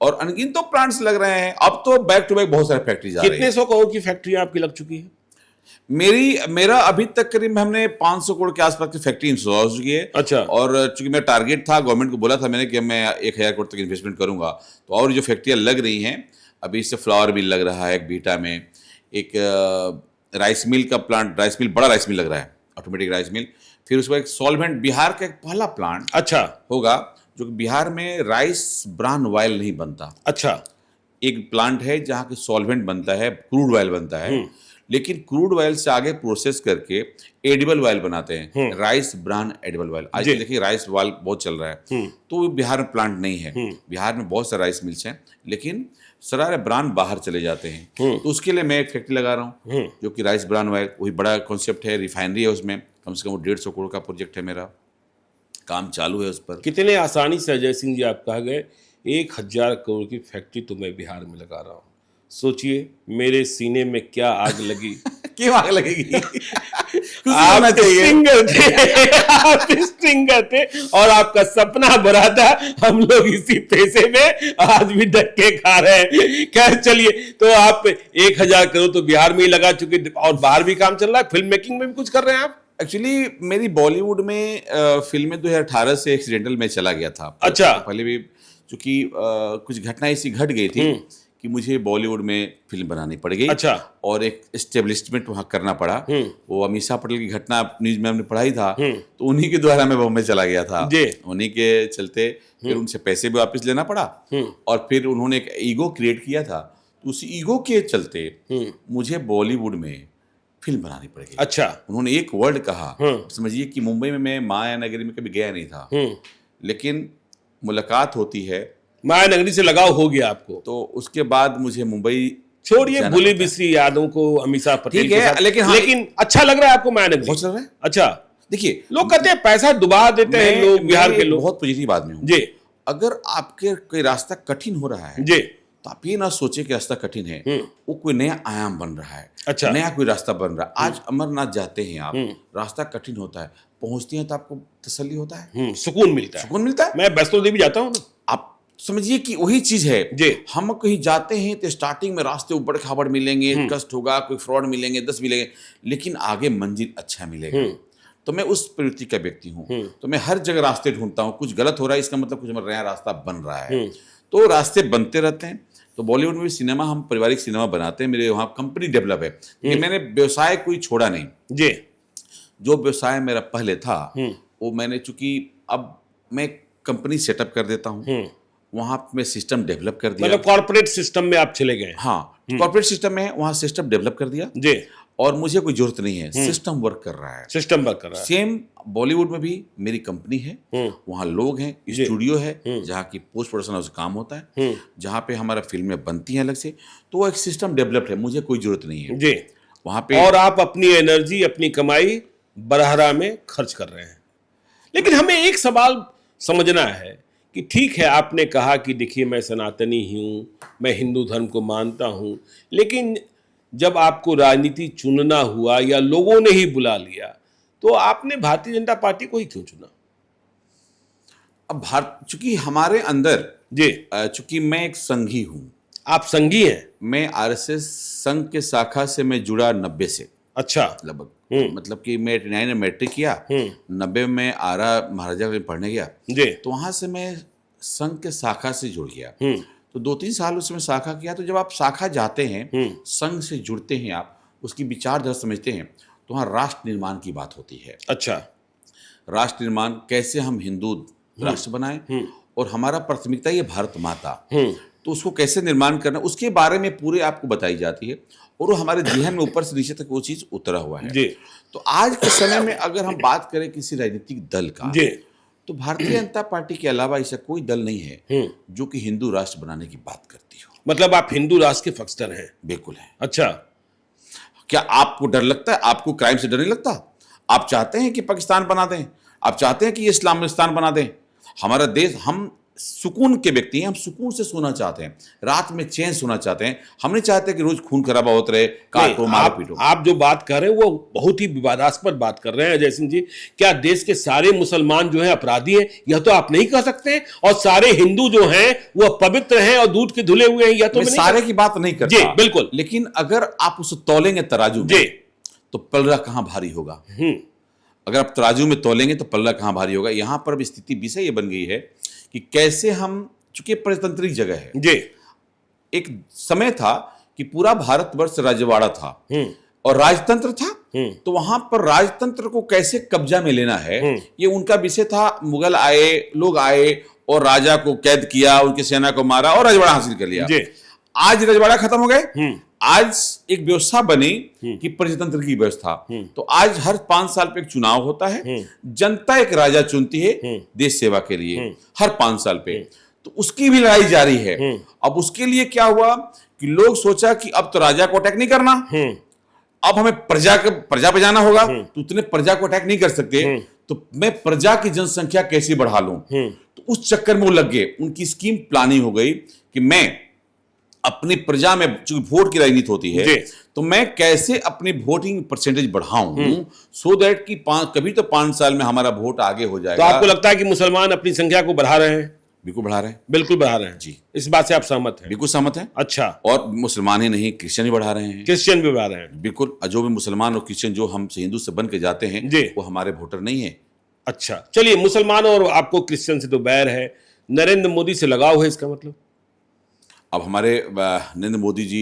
और अनगिनत तो प्लांट्स लग रहे हैं। अब तो बैक टू बैक बहुत सारे फैक्ट्री जा रही है। कितने 100 करोड़ की फैक्ट्री आपकी लग चुकी है? मेरा अभी तक करीब हमने 500 करोड़ के आसपास की फैक्ट्री इंस्टॉल हो चुकी है। अच्छा। और चूंकि मेरा टारगेट था, गवर्नमेंट को बोला था मैंने कि मैं 1000 करोड़ तक इन्वेस्टमेंट करूंगा, तो और जो फैक्ट्रियां लग रही हैं अभी, इससे फ्लावर मिल लग रहा है एक बीटा में, एक राइस मिल का प्लांट, राइस मिल, बड़ा राइस मिल लग रहा है, ऑटोमेटिक राइस मिल। फिर उसके बाद एक सॉल्वेंट, बिहार का एक पहला प्लांट अच्छा होगा जो कि बिहार में राइस ब्रान ऑयल नहीं बनता। अच्छा, एक प्लांट है जहाँ के सॉल्वेंट बनता है, क्रूड ऑयल बनता है, लेकिन क्रूड ऑयल से आगे प्रोसेस करके एडिबल ऑयल बनाते हैं, राइस ब्रान एडिबल ऑयल। आज देखिए राइस ऑयल बहुत चल रहा है, तो बिहार में प्लांट नहीं है। बिहार में बहुत सारे राइस मिल्स हैं, लेकिन सारे ब्रांड बाहर चले जाते हैं। तो उसके लिए मैं एक फैक्ट्री लगा रहा हूँ जो कि राइस ब्रान ऑयल, वही बड़ा कॉन्सेप्ट है, रिफाइनरी है, उसमें कम से कम 150 करोड़ का प्रोजेक्ट है, मेरा काम चालू है उस पर। कितने आसानी से अजय सिंह जी आप कह गए 1000 करोड़ की फैक्ट्री तो मैं बिहार में लगा रहा हूँ। सोचिए मेरे सीने में क्या आग लगी। क्यों आग लगेगी? आप स्ट्रिंगर थे, आप स्ट्रिंगर थे और आपका सपना भरा था। हम लोग इसी पैसे में आज भी धक्के खा रहे हैं। खैर चलिए, तो आप 1000 करोड़ तो बिहार में ही लगा चुके और बाहर भी काम चल रहा है, फिल्म मेकिंग में भी कुछ कर रहे हैं आप? एक्चुअली मेरी बॉलीवुड में फिल्में 2018 से एक्सीडेंटल में चला गया था। अच्छा। पहले भी चूंकि कुछ घटना ऐसी घट गई थी कि मुझे बॉलीवुड में फिल्म बनानी पड़ गई। अच्छा। और एक एस्टेब्लिशमेंट वहाँ करना पड़ा। वो अमीषा पटेल की घटना न्यूज में हमने पढ़ाई था, तो उन्हीं के द्वारा मैं बॉम्बे चला गया था। उन्हीं के चलते फिर उनसे पैसे भी वापस लेना पड़ा, और फिर उन्होंने एक ईगो क्रिएट किया था, तो उस ईगो के चलते मुझे बॉलीवुड में फिल्म बनानी पड़ गई। अच्छा। उन्होंने एक वर्ड कहा, समझिए कि मुंबई में मैं माया नगरी में कभी गया नहीं था, लेकिन मुलाकात होती है, माया नगरी से लगाव हो गया आपको, तो उसके बाद मुझे मुंबई, छोड़िए भूली बिसरी यादों को, अमीषा पटेल के साथ, लेकिन अच्छा लग रहा है आपको माया नगरी? बहुत लग रहा है। अच्छा, देखिए लोग कहते हैं पैसा डुबा देते हैं लोग, बिहार के लोग। बहुत पॉजिटिव आदमी हूं जी। अगर आपके कोई रास्ता कठिन हो रहा है जी, तो आप ये ना सोचे कि रास्ता कठिन है, वो कोई नया आयाम बन रहा है। अच्छा। नया कोई रास्ता बन रहा है। आज अमरनाथ जाते हैं आप, रास्ता कठिन होता है, पहुंचते हैं तो आपको तसल्ली होता है, सुकून मिलता है, सुकून मिलता है। मैं वैष्णो देवी जाता हूँ, आप समझिए कि वही चीज है जी। हम कहीं जाते हैं तो स्टार्टिंग में रास्ते ऊबड़ खाबड़ मिलेंगे, कष्ट होगा, कोई फ्रॉड मिलेंगे, 10 मिलेंगे, लेकिन आगे मंजिल अच्छा मिलेगा। तो मैं उस प्रवृत्ति का व्यक्ति हूँ, तो मैं हर जगह रास्ते ढूंढता हूँ। कुछ गलत हो रहा है, इसका मतलब कुछ नया रास्ता बन रहा है, तो रास्ते बनते रहते हैं। तो बॉलीवुड में भी सिनेमा, हम पारिवारिक सिनेमा बनाते हैं, मेरे वहाँ कंपनी डेवलप है, लेकिन मैंने व्यवसाय कोई छोड़ा नहीं जी। जो व्यवसाय मेरा पहले था वो मैंने, चूंकि अब मैं कंपनी सेटअप कर देता हूँ, वहां मैं सिस्टम डेवलप कर दिया। मतलब कॉर्पोरेट सिस्टम में आप चले गए। हाँ, कॉर्पोरेट सिस्टम में वहां सिस्टम डेवलप कर दिया जी। और मुझे कोई जरूरत नहीं है, सिस्टम वर्क कर रहा है। सिस्टम वर्क कर रहा है। सेम बॉलीवुड में भी मेरी कंपनी है, वहाँ लोग हैं, स्टूडियो है जहाँ की पोस्ट प्रोडक्शन हाउस काम होता है, जहाँ पे हमारा फिल्में बनती हैं अलग से, तो वो एक सिस्टम डेवलप्ड है, मुझे कोई जरूरत नहीं है जी वहाँ पे। और आप अपनी एनर्जी, अपनी कमाई बरहरा में खर्च कर रहे हैं। लेकिन हमें एक सवाल समझना है कि ठीक है, आपने कहा कि देखिए मैं सनातनी हूँ, मैं हिंदू धर्म को मानता हूँ, लेकिन जब आपको राजनीति चुनना हुआ या लोगों ने ही बुला लिया तो आपने भारतीय जनता पार्टी को ही क्यों चुना? अब भारत, चूंकि हमारे अंदर जी, चूंकि मैं एक संघी हूँ। आप संघी हैं? मैं आरएसएस संघ के शाखा से मैं जुड़ा 90 से। अच्छा। लगभग मतलब कि मैं 89 में मैट्रिक किया, 90 में आरा महाराजा में पढ़ने गया जी। तो वहां से मैं संघ के शाखा से जुड़ गया। तो 2-3 साल उसमें शाखा किया। तो जब आप शाखा जाते हैं, संघ से जुड़ते हैं, आप उसकी विचारधारा समझते हैं, तो वहाँ राष्ट्र निर्माण की बात होती है। अच्छा। राष्ट्र निर्माण, कैसे हम हिंदू राष्ट्र बनाएं और हमारा प्राथमिकता ये भारत माता, तो उसको कैसे निर्माण करना, उसके बारे में पूरे आपको बताई जाती है और वो हमारे जहन में ऊपर से नीचे तक वो चीज उतरा हुआ है। जी। तो आज के समय में अगर हम बात करें किसी राजनीतिक दल का, जी। तो भारतीय जनता पार्टी के अलावा ऐसा कोई दल नहीं है जो कि हिंदू राष्ट्र बनाने की बात करती हो। मतलब आप हिंदू राष्ट्र के फक्सर हैं? बिल्कुल है। अच्छा। क्या आपको डर लगता है? आपको क्राइम से डर नहीं लगता? आप चाहते हैं कि पाकिस्तान बना दें? आप चाहते हैं कि ये इस्लामिस्तान बना दें? हमारा देश, हम सुकून के व्यक्ति हैं, हम सुकून से सोना चाहते हैं, रात में चैन सोना चाहते हैं। हम नहीं चाहते कि रोज खून खराबा होते रहे, काटो मारो पीटो। आप जो बात कर रहे हैं वो बहुत ही विवादास्पद बात कर रहे हैं अजय सिंह जी। क्या देश के सारे मुसलमान जो हैं अपराधी हैं? यह तो आप नहीं कह सकते हैं। और सारे हिंदू जो हैं वो पवित्र हैं और दूध के धुले हुए हैं, यह तो मैं सारे की बात नहीं करता। जी बिल्कुल। लेकिन अगर आप उसे तौलेंगे तराजू में, तो पलड़ा कहां भारी होगा? अगर आप तराजू में तोलेंगे तो पल्ला कहां भारी होगा? यहां पर अब स्थिति विषय ये बन गई है कि कैसे हम, चूंकि प्रजातांत्रिक जगह है जी, एक समय था कि पूरा भारतवर्ष राजवाड़ा था और राजतंत्र था, तो वहां पर राजतंत्र को कैसे कब्जा में लेना है ये उनका विषय था। मुगल आए, लोग आए और राजा को कैद किया, उनकी सेना को मारा और राजवाड़ा हासिल कर लिया। आज राजवाड़ा खत्म हो गए, आज एक व्यवस्था बनी कि प्रजातंत्र की व्यवस्था। तो आज हर 5 साल पे एक चुनाव होता है, जनता एक राजा चुनती है देश सेवा के लिए हर 5 साल पे। तो उसकी भी लड़ाई जारी है। अब उसके लिए क्या हुआ कि लोग सोचा कि अब तो राजा को अटैक नहीं करना, अब हमें प्रजा पे जाना होगा। तो उतने प्रजा को अटैक नहीं कर सकते, तो मैं प्रजा की जनसंख्या कैसे बढ़ा लूं। तो उस चक्कर में वो लग गए। उनकी स्कीम प्लानिंग हो गई कि मैं अपनी प्रजा में, चूंकि वोट की राजनीति होती है, तो मैं कैसे अपनी वोटिंग परसेंटेज बढ़ाऊं सो दैट कि कभी तो 5 साल में हमारा वोट आगे हो जाएगा। तो आपको लगता है कि मुसलमान अपनी संख्या को बढ़ा रहे हैं? बिल्कुल बढ़ा रहे हैं। बिल्कुल बढ़ा रहे हैं जी। इस बात से आप सहमत हैं? बिल्कुल सहमत हैं। अच्छा। और मुसलमान ही नहीं, क्रिश्चियन भी बढ़ा रहे हैं। क्रिश्चियन भी बढ़ा रहे हैं? बिल्कुल। जो भी मुसलमान और क्रिश्चियन जो हमसे हिंदू से बन के जाते हैं वो हमारे वोटर नहीं है। अच्छा, चलिए, मुसलमान और आपको क्रिश्चियन से तो बैर है, नरेंद्र मोदी से लगाव है, इसका मतलब? अब हमारे नरेंद्र मोदी जी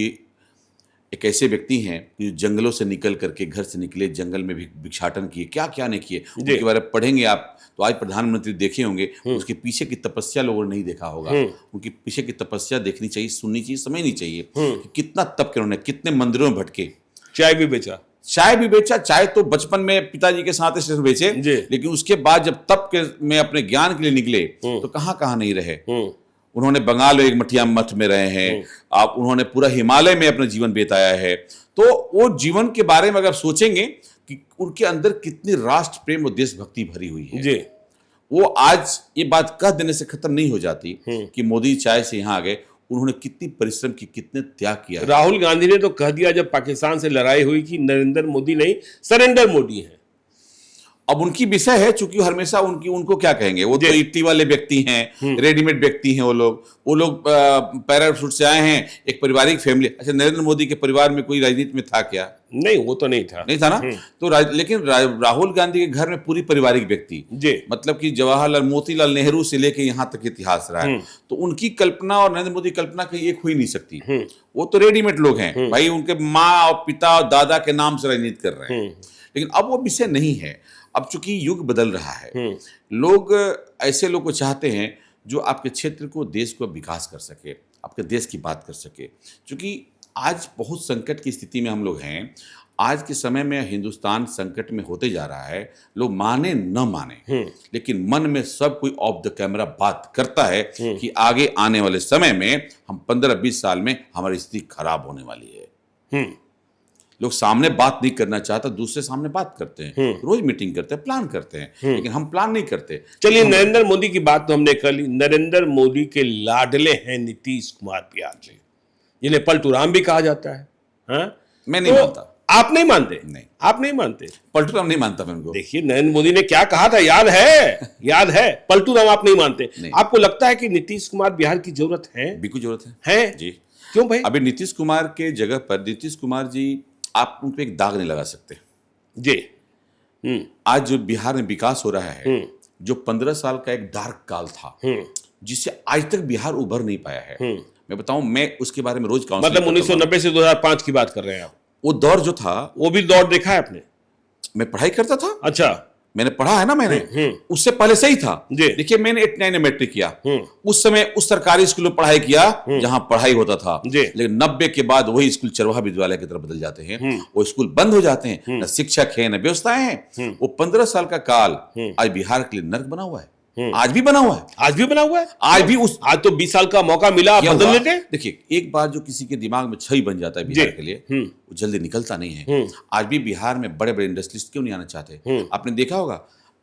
एक ऐसे व्यक्ति हैं कि जंगलों से निकल करके, घर से निकले, जंगल में भी भिक्षाटन किए, क्या क्या नहीं किए। उनके बारे में पढ़ेंगे आप तो आज प्रधानमंत्री देखे होंगे, उसके पीछे की तपस्या लोगों ने नहीं देखा होगा। उनकी पीछे की तपस्या देखनी चाहिए, सुननी चाहिए, समझनी चाहिए कि कितना तप के उन्होंने, कितने मंदिरों में भटके, चाय भी बेचा। चाय तो बचपन में पिताजी के साथ स्टेशन बेचे, लेकिन उसके बाद जब तप के में अपने ज्ञान के लिए निकले तो कहाँ कहाँ नहीं रहे। उन्होंने बंगाल में एक मठिया मठ में रहे हैं, आप उन्होंने पूरा हिमालय में अपना जीवन बिताया है। तो वो जीवन के बारे में अगर सोचेंगे कि उनके अंदर कितनी राष्ट्र प्रेम और देशभक्ति भरी हुई है जी। वो आज ये बात कह देने से खत्म नहीं हो जाती कि मोदी चाय से यहाँ आ गए। उन्होंने कितनी परिश्रम की, कितने त्याग किया। राहुल गांधी ने तो कह दिया जब पाकिस्तान से लड़ाई हुई कि नरेंद्र मोदी नहीं, सरेंडर मोदी है। अब उनकी विषय है, चूंकि हमेशा उनको क्या कहेंगे, वो तो इट्टी वाले व्यक्ति हैं, रेडीमेड व्यक्ति हैं। वो लोग पैराशूट से आए हैं, एक पारिवारिक फैमिली। अच्छा, नरेंद्र मोदी के परिवार में कोई राजनीति में था क्या? नहीं, वो तो नहीं था ना। तो लेकिन राहुल गांधी के घर में पूरी पारिवारिक व्यक्ति, मतलब कि जवाहरलाल, मोतीलाल नेहरू से लेके यहाँ तक इतिहास रहा है। तो उनकी कल्पना और नरेंद्र मोदी कल्पना कहीं एक हो ही नहीं सकती। वो तो रेडीमेड लोग हैं भाई, उनके माँ और पिता और दादा के नाम से राजनीति कर रहे हैं। लेकिन अब वो विषय नहीं है। अब चूंकि युग बदल रहा है, लोग ऐसे लोग को चाहते हैं जो आपके क्षेत्र को, देश को विकास कर सके, आपके देश की बात कर सके। क्योंकि आज बहुत संकट की स्थिति में हम लोग हैं। आज के समय में हिंदुस्तान संकट में होते जा रहा है। लोग माने न माने, लेकिन मन में सब कोई ऑफ द कैमरा बात करता है कि आगे आने वाले समय में हम 15-20 साल में हमारी स्थिति खराब होने वाली है। लोग सामने बात नहीं करना चाहता, दूसरे सामने बात करते हैं, रोज मीटिंग करते हैं, प्लान करते हैं, लेकिन हम प्लान नहीं करते। चलिए, नरेंद्र मोदी की बात तो हमने कर ली। नरेंद्र मोदी के लाडले हैं नीतीश कुमार बिहार में, जिन्हें पलटू राम भी कहा जाता है। हाँ? मैं नहीं मानता। आप नहीं मानते? नहीं, आप नहीं मानते? पलटू राम नहीं मानता मैं उनको। देखिए, नरेंद्र मोदी ने क्या कहा था, याद है? याद है? पलटू राम आप नहीं मानते? नहीं। आपको लगता है कि नीतीश कुमार बिहार की जरूरत है? बिल्कुल जरूरत है जी। क्यों भाई? अभी नीतीश कुमार के जगह पर नीतीश कुमार जी, आप उन पे एक दाग नहीं लगा सकते जी। आज जो बिहार में विकास हो रहा है, जो 15 साल का एक डार्क काल था, जिससे आज तक बिहार उभर नहीं पाया है। मैं बताऊं, मैं उसके बारे में रोज काउंसलिंग मतलब 1990 से 2005 की बात कर रहे हैं आप? वो दौर जो था, वो भी दौर देखा है आपने? मैं पढ़ाई करता था। अच्छा। मैंने पढ़ा है ना, मैंने उससे पहले से ही था। जी। देखिए, मैंने 89 में मैट्रिक किया। उस समय उस सरकारी स्कूल में पढ़ाई किया जहां पढ़ाई होता था। लेकिन 90 के बाद वही स्कूल चरवाहा विद्यालय की तरफ बदल जाते हैं। वो स्कूल बंद हो जाते हैं, न शिक्षक है न व्यवस्थाएं हैं। वो 15 साल का काल आज बिहार के लिए नर्क बना हुआ है। आज भी बना हुआ है। आज भी बना हुआ है। आज तो 20 साल का मौका मिला, बदल लेते। देखिए, एक बार जो किसी के दिमाग में छई बन जाता है बिहार के लिए, वो जल्दी निकलता नहीं है। आज भी बिहार में बड़े बड़े इंडस्ट्रीज क्यों नहीं आना चाहते? आपने देखा होगा,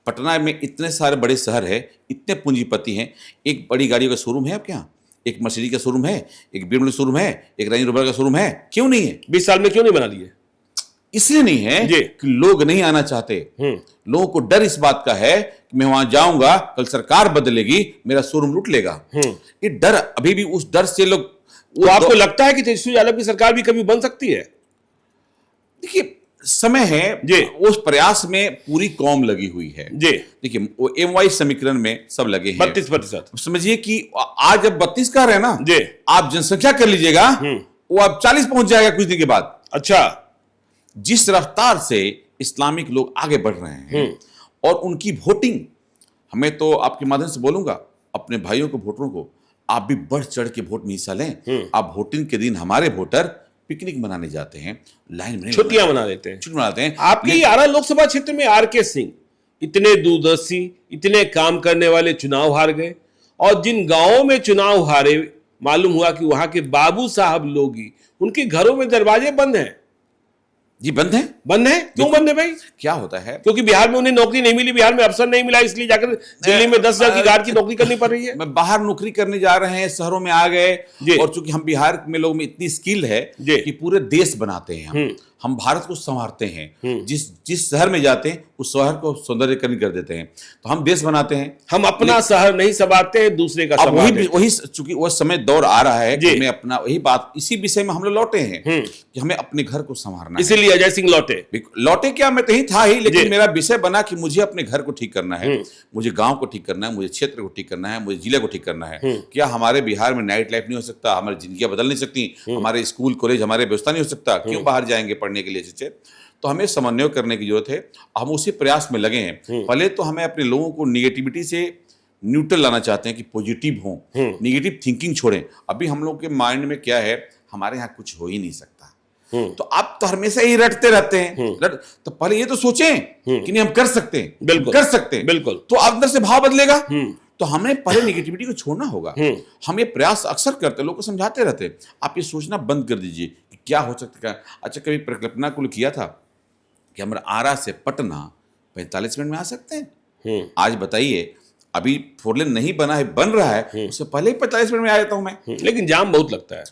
पटना में इतने सारे बड़े शहर है, इतने पूंजीपति हैं, एक बड़ी गाड़ियों का शोरूम है आपके यहाँ? एक मर्सिडीज का शोरूम है, एक BMW शोरूम है, एक रेंज रोवर का शोरूम है? क्यों नहीं है? 20 साल में क्यों नहीं बना लिए? इसलिए नहीं है कि लोग नहीं आना चाहते। लोगों को डर इस बात का है कि मैं वहां जाऊंगा, कल सरकार बदलेगी, मेरा शोरूम लूट लेगा। ये डर, अभी भी उस डर से लोग। तो आपको लगता है कि तेजस्वी यादव की सरकार भी कभी बन सकती है? देखिए, समय है, उस प्रयास में पूरी कौम लगी हुई है। देखिए, वो MY समीकरण में सब लगे हैं। 32%। समझिए कि आज अब 32 का रहे ना, आप जनसंख्या कर लीजिएगा, वो अब 40 पहुंच जाएगा कुछ दिन के बाद। अच्छा। जिस रफ्तार से इस्लामिक लोग आगे बढ़ रहे हैं और उनकी वोटिंग, हमें तो आपके माध्यम से बोलूंगा अपने भाइयों को, वोटरों को, आप भी बढ़ चढ़ के वोट में हिस्सा लें। आप वोटिंग के दिन हमारे वोटर पिकनिक मनाने जाते हैं, लाइन में छुट्टियां मना लेते हैं, छुट्टी मनाते हैं। आपकी आरा लोकसभा क्षेत्र में RK सिंह इतने दूरदर्शी, इतने काम करने वाले चुनाव हार गए, और जिन गांवों में चुनाव हारे, मालूम हुआ कि वहां के बाबू साहब लोग ही, उनके घरों में दरवाजे बंद हैं। जी, बंद है। बंद है? क्यों बंद है भाई? क्या होता है? क्योंकि बिहार में उन्हें नौकरी नहीं मिली, बिहार में अवसर नहीं मिला, इसलिए जाकर दिल्ली में 10,000 की गार्ड की नौकरी करनी पड़ रही है। मैं बाहर नौकरी करने जा रहे हैं, शहरों में आ गए, और चूंकि हम बिहार में लोग में इतनी स्किल है कि पूरे देश बनाते हैं, हम भारत को संवारते हैं। जिस शहर में जाते हैं उस शहर को सौंदर्यीकरण कर देते हैं, तो हम देश बनाते हैं। हम अपना शहर नहीं संवारते हैं, दूसरे का संवारते हैं। वही चूंकि वो समय दौर आ रहा है कि हमें अपना, वही बात, इसी विषय में हम लोग लौटे हैं कि हमें अपने घर को संवारना है। इसीलिए अजय सिंह लौटे क्या, मैं कहीं था ही, लेकिन मेरा विषय बना कि मुझे अपने घर को ठीक करना है, मुझे गांव को ठीक करना है, मुझे क्षेत्र को ठीक करना है, मुझे जिले को ठीक करना है। क्या हमारे बिहार में नाइट लाइफ नहीं हो सकता? हमारी जिंदगियां बदल नहीं सकती? हमारे स्कूल कॉलेज, हमारे व्यवस्था नहीं हो सकता? क्यों बाहर जाएंगे पढ़ने के लिए? तो हमें समन्वय करने की जरूरत है। हम उसी प्रयास में लगे हैं। पहले तो हमें अपने लोगों को निगेटिविटी से न्यूट्रल लाना चाहते हैं कि पॉजिटिव हो, निगेटिव थिंकिंग छोड़ें। अभी हम लोग के माइंड में क्या है, हमारे यहाँ कुछ हो ही नहीं सकता, तो आप तो हमेशा ही रटते रहते हैं। तो पहले ये तो सोचें कि नहीं, हम कर सकते हैं, बिल्कुल कर सकते हैं, बिल्कुल, तो अंदर से भाव बदलेगा। तो हमें पहले निगेटिविटी को छोड़ना होगा। हम ये प्रयास अक्सर करते, लोगों को समझाते रहते हैं, आप ये सोचना बंद कर दीजिए कि क्या हो सकता है। अच्छा, कभी परिकल्पना को किया था कि हमारा आरा से पटना 45 मिनट में आ सकते हैं? आज बताइए, अभी 4 लेन नहीं बना है, बन रहा है, उससे पहले ही 45 मिनट में आ जाता हूं मैं। लेकिन जाम बहुत लगता है।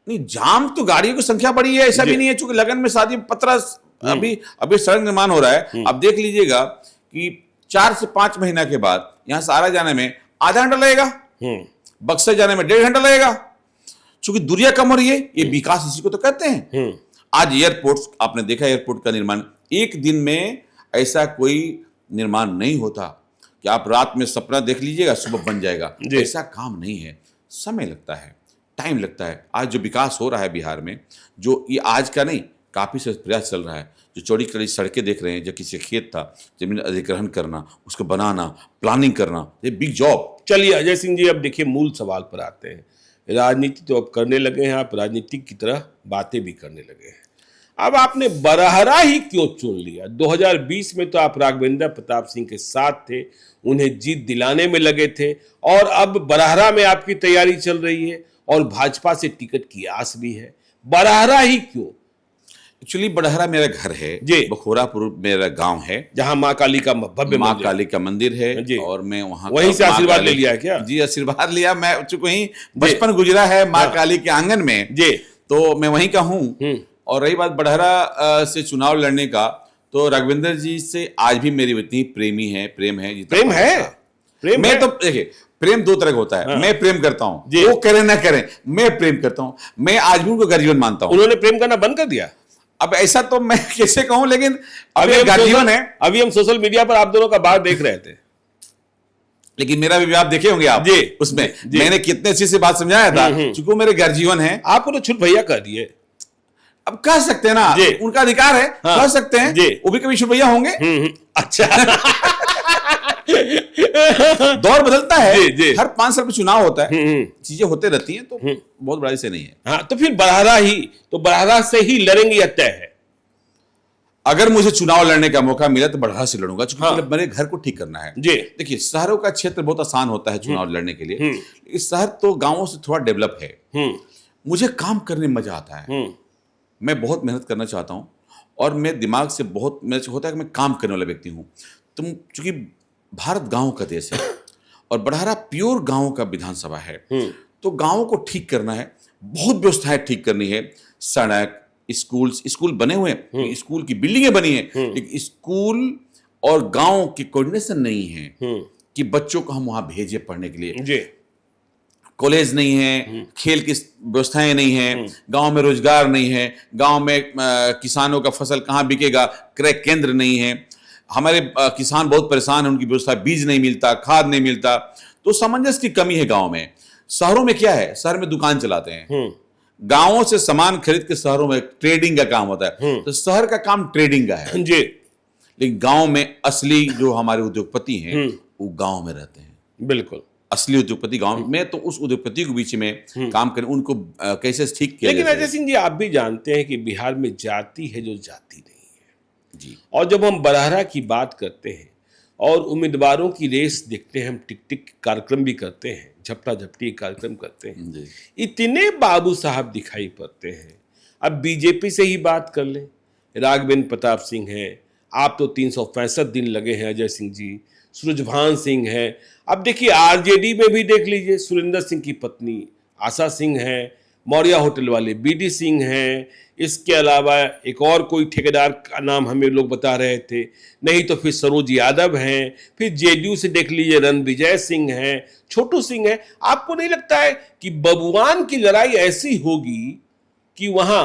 नहीं, जाम तो गाड़ियों की संख्या बढ़ी है, ऐसा भी नहीं है। चूंकि लगन में शादी 15 अभी सड़क निर्माण हो रहा है। अब देख लीजिएगा कि 4 से 5 महीना के बाद यहां से आरा जाने में आधा घंटा लगेगा, बक्सर जाने में 1.5 घंटा लगेगा। चूंकि दूरियां कम हो रही है, ये विकास इसी को तो कहते हैं। आज एयरपोर्ट, आपने देखा एयरपोर्ट का निर्माण, एक दिन में ऐसा कोई निर्माण नहीं होता कि आप रात में सपना देख लीजिएगा, सुबह बन जाएगा। ऐसा काम नहीं है, समय लगता है, टाइम लगता है। आज जो विकास हो रहा है बिहार में, जो ये आज का नहीं, काफ़ी से प्रयास चल रहा है। जो चौड़ी चौड़ी सड़कें देख रहे हैं, जो किसी खेत था, जमीन अधिग्रहण करना, उसको बनाना, प्लानिंग करना, ये बिग जॉब। चलिए अजय सिंह जी, अब देखिए मूल सवाल पर आते हैं। राजनीति तो अब करने लगे हैं आप, राजनीतिक की तरह बातें भी करने लगे हैं। अब आपने बरहरा ही क्यों चुन लिया? 2020 में तो आप राघवेंद्र प्रताप सिंह के साथ थे, उन्हें जीत दिलाने में लगे थे, और अब बरहरा में आपकी तैयारी चल रही है और भाजपा से टिकट की आस भी है। बरहरा ही क्यों? एक्चुअली बड़हरा मेरा घर है जी। बखोरापुर मेरा गांव है, जहां माँ काली का भव्य माँ मंदिर काली का मंदिर जी। है, और मैं वहाँ वहीं से माँ आशीर्वाद काली- ले लिया है क्या? जी, आशीर्वाद लिया। मैं चूंकि वहीं बचपन गुजरा है माँ हाँ। काली के आंगन में, जी। तो मैं वहीं का हूँ। और रही बात बड़हरा से चुनाव लड़ने का, तो राघवेंद्र जी से आज भी मेरी इतनी प्रेम है जितना प्रेम है? था। प्रेम मैं है? तो देखिए, प्रेम दो तरह का होता है। हाँ। मैं प्रेम करता हूँ, जी। वो करें ना करें, मैं प्रेम करता हूँ। मैं आज भी उनको गर्जीवन मानता हूँ। उन्होंने प्रेम करना बंद कर दिया? अब ऐसा तो मैं कैसे कहूँ, लेकिन अभी हम गर्जीवन है। अभी हम सोशल मीडिया पर आप दोनों का बात देख रहे थे। लेकिन मेरा भी आप देखे होंगे आप जी। उसमें जी। मैंने कितने अच्छे से बात समझाया था, चूंकि वो मेरे गर्जीवन है। आपको तो छुट भैया कह दिए। अब कह सकते हैं ना, जी। उनका अधिकार है, हाँ। कह सकते हैं। जी। वो भी कभी शुभैया होंगे। अच्छा। दौर बदलता है। जी, जी। हर 5 साल में चुनाव होता है, चीजें होते रहती हैं, तो बहुत बड़ा से नहीं है। हाँ, तो फिर बरहरा से ही लड़ेंगे, यह तय है। अगर मुझे चुनाव लड़ने का मौका मिला तो बड़हरा से लड़ूंगा, क्योंकि हाँ। मेरे घर को ठीक करना है। जी। देखिए, शहरों का क्षेत्र बहुत आसान होता है चुनाव लड़ने के लिए। इस शहर तो गांवों से थोड़ा डेवलप है। मुझे काम करने में मजा आता है। मैं बहुत मेहनत करना चाहता हूँ, और मैं दिमाग से बहुत मेरे होता है कि मैं काम करने वाला व्यक्ति हूँ। तुम चूंकि भारत गांव का देश है, और बड़हरा प्योर गांव का विधानसभा है, तो गांवों को ठीक करना है, बहुत व्यवस्थाएं ठीक करनी है। सड़क, स्कूल बने हुए हैं, स्कूल की बिल्डिंगें बनी हैं, लेकिन स्कूल और गांव की कोऑर्डिनेशन नहीं है कि बच्चों को हम वहां भेजे पढ़ने के लिए। जी। कॉलेज नहीं है, खेल की व्यवस्थाएं नहीं है, गांव में रोजगार नहीं है, गांव में किसानों का फसल कहाँ बिकेगा, क्रय केंद्र नहीं है। हमारे किसान बहुत परेशान हैं, उनकी व्यवस्था, बीज नहीं मिलता, खाद नहीं मिलता, तो सामंजस्य की कमी है गांव में। शहरों में क्या है, शहर में दुकान चलाते हैं, गांवों से सामान खरीद के शहरों में ट्रेडिंग का काम होता है। तो शहर का काम ट्रेडिंग का है, जी। लेकिन गांव में असली जो हमारे उद्योगपति हैं वो गांव में रहते हैं। बिल्कुल। असली उद्योगपति गांव में, तो उस उद्योगपति के बीच में काम करें, उनको कैसे ठीक किया लेकिन जाए। अजय सिंह जी, आप भी जानते हैं कि बिहार में जाति है जो जाति नहीं है। जी। और जब हम बरहरा की बात करते हैं और उम्मीदवारों की रेस देखते हैं, हम टिक टिक कार्यक्रम भी करते हैं, झपटा झपटी कार्यक्रम करते हैं, जी। इतने बाबू साहब दिखाई पड़ते हैं। अब बीजेपी से ही बात कर लें, राघवेंद्र प्रताप सिंह हैं, आप तो 365 दिन लगे हैं अजय सिंह जी, सूरजभान सिंह है। अब देखिए आरजेडी में भी देख लीजिए, सुरेंद्र सिंह की पत्नी आशा सिंह हैं, मौर्या होटल वाले बीडी सिंह हैं, इसके अलावा एक और कोई ठेकेदार का नाम हमें लोग बता रहे थे, नहीं तो फिर सरोज यादव हैं, फिर जेडीयू से देख लीजिए रणविजय सिंह हैं, छोटू सिंह हैं। आपको नहीं लगता है कि बबुआन की लड़ाई ऐसी होगी कि वहां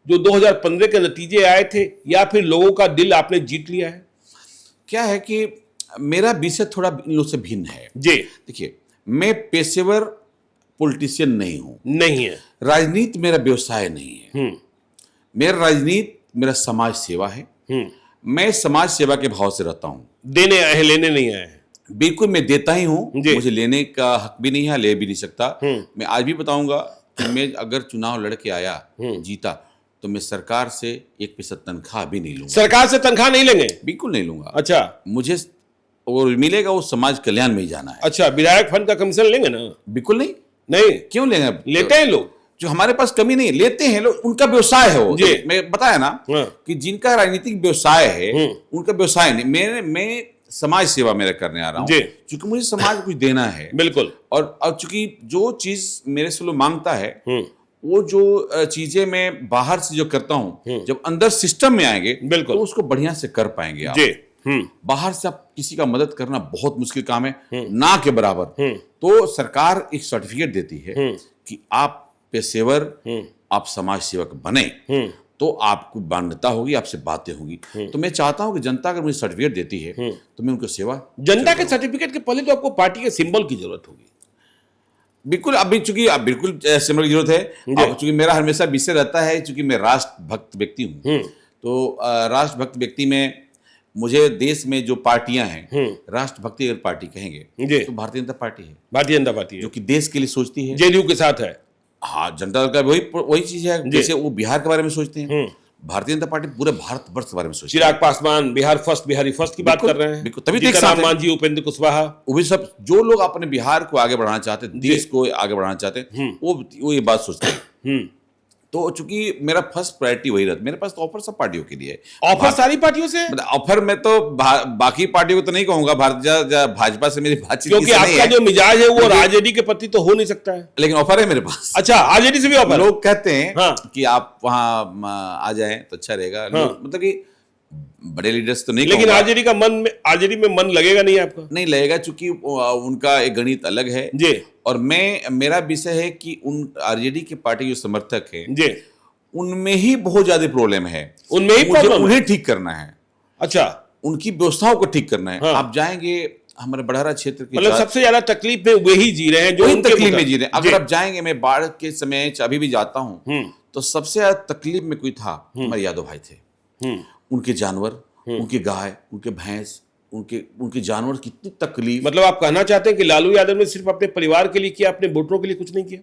जो 2015 के नतीजे आए थे, या फिर लोगों का दिल आपने जीत लिया है? क्या है कि मेरा विषय थोड़ा इन लोग से भिन्न है। जी। देखिए, मैं पेशेवर पॉलिटिशियन नहीं हूँ, नहीं है। राजनीति मेरा व्यवसाय नहीं है। मेरा राजनीति मेरा समाज सेवा है। मैं समाज सेवा के भाव से रहता हूँ। देने आए हैं, लेने नहीं आए हैं। बिल्कुल, मैं देता ही हूँ, जी। मुझे लेने का हक भी नहीं है, ले भी नहीं सकता। मैं आज भी बताऊंगा कि मैं अगर चुनाव लड़के आया, जीता, तो मैं सरकार से 1% तनख्वाह भी नहीं लूंगा। सरकार से तनख्वाह नहीं लेंगे? बिल्कुल नहीं लूंगा। अच्छा। मुझे वो मिलेगा, वो समाज कल्याण में ही जाना है। अच्छा, विधायक फंड का कमीशन लेंगे ना? बिल्कुल नहीं। नहीं। क्यों लेंगे? लेते हैं लोग, जो हमारे पास कमी नहीं, लेते हैं लोग, उनका व्यवसाय है वो। जी। मैं बताया ना कि जिनका राजनीतिक व्यवसाय है, उनका व्यवसाय नहीं। मैं समाज सेवा मेरा करने आ रहा हूँ, क्योंकि मुझे समाज को कुछ देना है। बिल्कुल। और चूंकि जो चीज मेरे से लोग मांगता है, वो जो चीजें मैं बाहर से जो करता हूँ, जब अंदर सिस्टम में आएंगे, बिल्कुल, तो उसको बढ़िया से कर पाएंगे आप। जी। बाहर से आप किसी का मदद करना बहुत मुश्किल काम है, ना के बराबर। तो सरकार एक सर्टिफिकेट देती है कि आप पेशेवर, आप समाज सेवक बने, तो आपको मान्यता होगी, आपसे बातें होगी। तो मैं चाहता हूं कि जनता अगर मुझे सर्टिफिकेट देती है, तो मैं उनको सेवा। जनता के सर्टिफिकेट के पहले तो आपको पार्टी के सिंबल की जरूरत होगी। बिल्कुल, अभी चूंकि अब बिल्कुल सिमरन की जरूरत है। अब चूंकि मेरा हमेशा विषय रहता है, चूंकि मैं राष्ट्र भक्त व्यक्ति हूँ, तो राष्ट्र भक्त व्यक्ति में मुझे देश में जो पार्टियां हैं, राष्ट्र भक्ति अगर पार्टी कहेंगे तो भारतीय जनता पार्टी है। भारतीय जनता पार्टी है जो कि देश के लिए सोचती है, जेडीयू के साथ है। हाँ, जनता दल का वही चीज है। जैसे वो बिहार के बारे में सोचते हैं, भारतीय जनता पार्टी पूरे भारतवर्ष के बारे में सोचती है। चिराग पासवान बिहार फर्स्ट, बिहारी फर्स्ट की बात कर रहे हैं। बिल्कुल, तभी जीतन राम मांझी, उपेंद्र कुशवाहा, वो भी सब जो लोग अपने बिहार को आगे बढ़ाना चाहते हैं, देश को आगे बढ़ाना चाहते हैं, वो ये बात सोचते हैं। तो चूंकि मेरा फर्स्ट प्रायोरिटी वही रहता, मेरे पास तो ऑफर सब पार्टियों के लिए है। ऑफर सारी पार्टियों से? मतलब ऑफर में तो बाकी पार्टियों को तो नहीं कहूंगा, भाजपा से मेरी बातचीत क्योंकि आपका जो मिजाज है वो आरजेडी के प्रति तो हो नहीं सकता है। लेकिन ऑफर है मेरे पास। अच्छा, आरजेडी से भी ऑफर? लोग कहते हैं हाँ, कि आप वहां आ जाएं तो अच्छा रहेगा। मतलब कि बड़े लीडर्स तो नहीं, लेकिन आरजेडी में मन लगेगा नहीं आपका? नहीं लगेगा, चूंकि उनका एक गणित अलग है जी। और मेरा विषय है कि उन आरजेडी की पार्टी जो समर्थक है जी, उनमें ही बहुत ज्यादा प्रॉब्लम है। उनमें ही प्रॉब्लम, उन्हें ठीक करना है। अच्छा, उनकी व्यवस्थाओं को ठीक करना है। आप जाएंगे हमारे बड़हरा क्षेत्र के, मतलब सबसे ज्यादा तकलीफ में वही जी रहे हैं, जो तकलीफ में जी रहे हैं। अगर आप जाएंगे, मैं बाढ़ के समय अभी भी जाता हूँ, तो सबसे ज्यादा तकलीफ में कोई था, हमारे यादव भाई थे। उनके जानवर, उनकी गाय, उनके भैंस, उनके जानवर, कितनी तकलीफ। मतलब आप कहना चाहते हैं कि लालू यादव ने सिर्फ अपने परिवार के लिए किया, अपने वोटरों के लिए कुछ नहीं किया?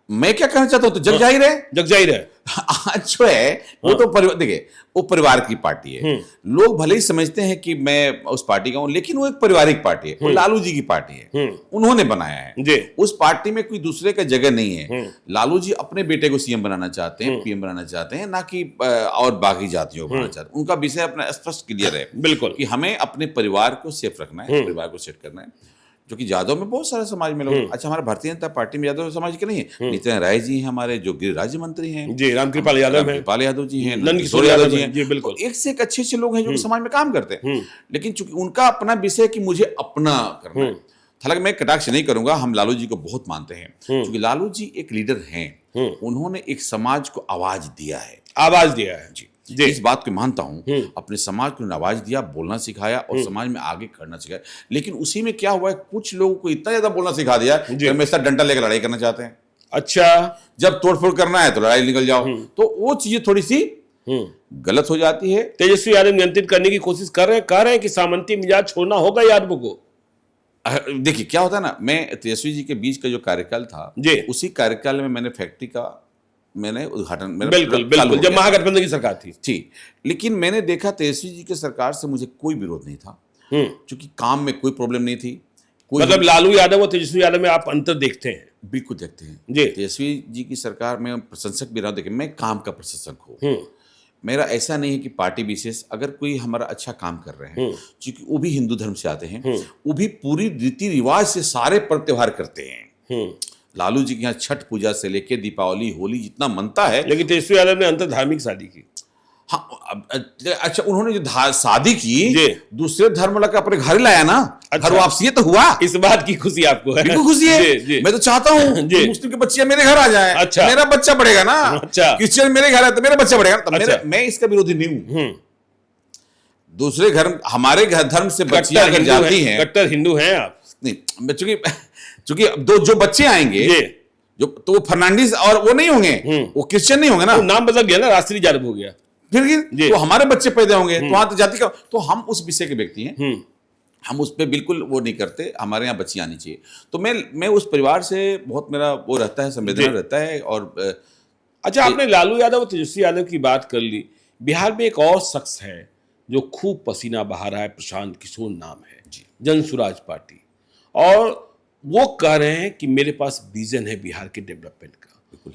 मैं क्या कहना चाहता हूं, तो जग जाहिर है, जग जाहिर है। आज जो है वो तो देखिए, वो परिवार की पार्टी है। लोग भले ही समझते हैं कि मैं उस पार्टी का हूं, लेकिन वो एक पारिवारिक पार्टी है। वो लालू जी की पार्टी है, उन्होंने बनाया है। उस पार्टी में कोई दूसरे का जगह नहीं है। लालू जी अपने बेटे को सीएम बनाना चाहते हैं, पीएम बनाना चाहते हैं, ना कि और बाकी जातियों को बनाना चाहते हैं। उनका विषय अपना स्पष्ट क्लियर है, बिल्कुल, कि हमें अपने परिवार को सेफ रखना है, परिवार को सेट करना है। जो कि यादव में बहुत सारे समाज में लोग, अच्छा, हमारे भारतीय जनता पार्टी में यादव समाज के नहीं है। नित्यानंद राय जी हैं, हमारे जो गृह राज्य मंत्री हैं जी, रामकृपाल यादव जी हैं, नंद किशोर यादव जी हैं, बिल्कुल, एक से एक अच्छे लोग हैं जो समाज में काम करते हैं। लेकिन चूंकि उनका अपना विषय है कि मुझे अपना करना है। हालांकि मैं कटाक्ष नहीं करूंगा, हम लालू जी को बहुत मानते हैं, क्योंकि लालू जी एक लीडर हैं। उन्होंने एक समाज को आवाज दिया है जी। इस बात को मानता हूं, अपने समाज को आवाज दिया, बोलना सिखाया और समाज में आगे करना सिखाया। लेकिन उसी में क्या हुआ है, कुछ लोगों को इतना ज्यादा बोलना सिखा दिया कि हमेशा डंडा लेकर लड़ाई करना चाहते हैं। अच्छा, जब तोड़फोड़ करना है तो लड़ाई निकल जाओ, तो वो चीजें थोड़ी सी गलत हो जाती है। तेजस्वी यादव नियंत्रित करने की कोशिश कर रहे हैं कि सामंती मिजाज छोड़ना होगा यादवों को। देखिए क्या होता है ना, मैं तेजस्वी जी के बीच का जो कार्यकाल था, उसी कार्यकाल में मैंने फैक्ट्री का उद्घाटन, बिल्कुल, जब महागठबंधन की सरकार थी। लेकिन मैंने देखा तेजस्वी जी की सरकार से मुझे कोई विरोध नहीं था, क्योंकि काम में कोई प्रॉब्लम नहीं थी। मतलब लालू यादव और तेजस्वी यादव में आप अंतर देखते हैं? बिल्कुल देखते हैं जी। तेजस्वी जी की सरकार में प्रशंसक भी रहा, देखिए मैं काम का प्रशंसक हूँ। मेरा ऐसा नहीं है कि पार्टी विशेष, अगर कोई हमारा अच्छा काम कर रहे हैं, क्योंकि वो भी हिंदू धर्म से आते हैं, वो भी पूरी रीति रिवाज से सारे पर्व त्योहार करते हैं। लालू जी के यहाँ छठ पूजा से लेके दीपावली, होली जितना मनता है। लेकिन तेजस्वी यादव ने अंतर धार्मिक शादी की। हाँ, अच्छा, उन्होंने जो शादी की, दूसरे धर्म वाला अपने घर लाया ना। अच्छा, घर वापसी तो हुआ। इस बात की खुशी आपको है? बिल्कुल खुशी है। मैं तो चाहता हूँ मुस्लिम के बच्चे मेरे घर आ जाएं। अच्छा, मेरा बच्चा बढ़ेगा ना। अच्छा, क्रिश्चियन मेरे घर है तो मेरा बच्चा बढ़ेगा। अच्छा, मैं इसका विरोधी नहीं हूँ। दूसरे धर्म, हमारे धर्म से बच्चियां अगर जाती हैं, कट्टर हिंदू हैं आप? नहीं, चूंकि जो बच्चे आएंगे, जो तो वो फर्नांडिस और वो नहीं होंगे, वो क्रिश्चियन नहीं होंगे ना। तो नाम बदल गया ना, राष्ट्रीय यादव हो गया। फिर तो हमारे बच्चे पैदा होंगे, तो वहां तो जाति का, तो हम उस विषय के व्यक्ति हैं, हम उस पर बिल्कुल वो नहीं करते। हमारे यहाँ बच्ची आनी चाहिए। तो मैं उस परिवार से बहुत मेरा वो रहता है, संवेदना रहता है। और अच्छा, आपने लालू यादव और तेजस्वी यादव की बात कर ली। बिहार में एक और शख्स है जो खूब पसीना बहा रहा है, प्रशांत किशोर नाम है, जन स्वराज पार्टी। और वो कह रहे हैं कि मेरे पास विजन है बिहार के डेवलपमेंट का,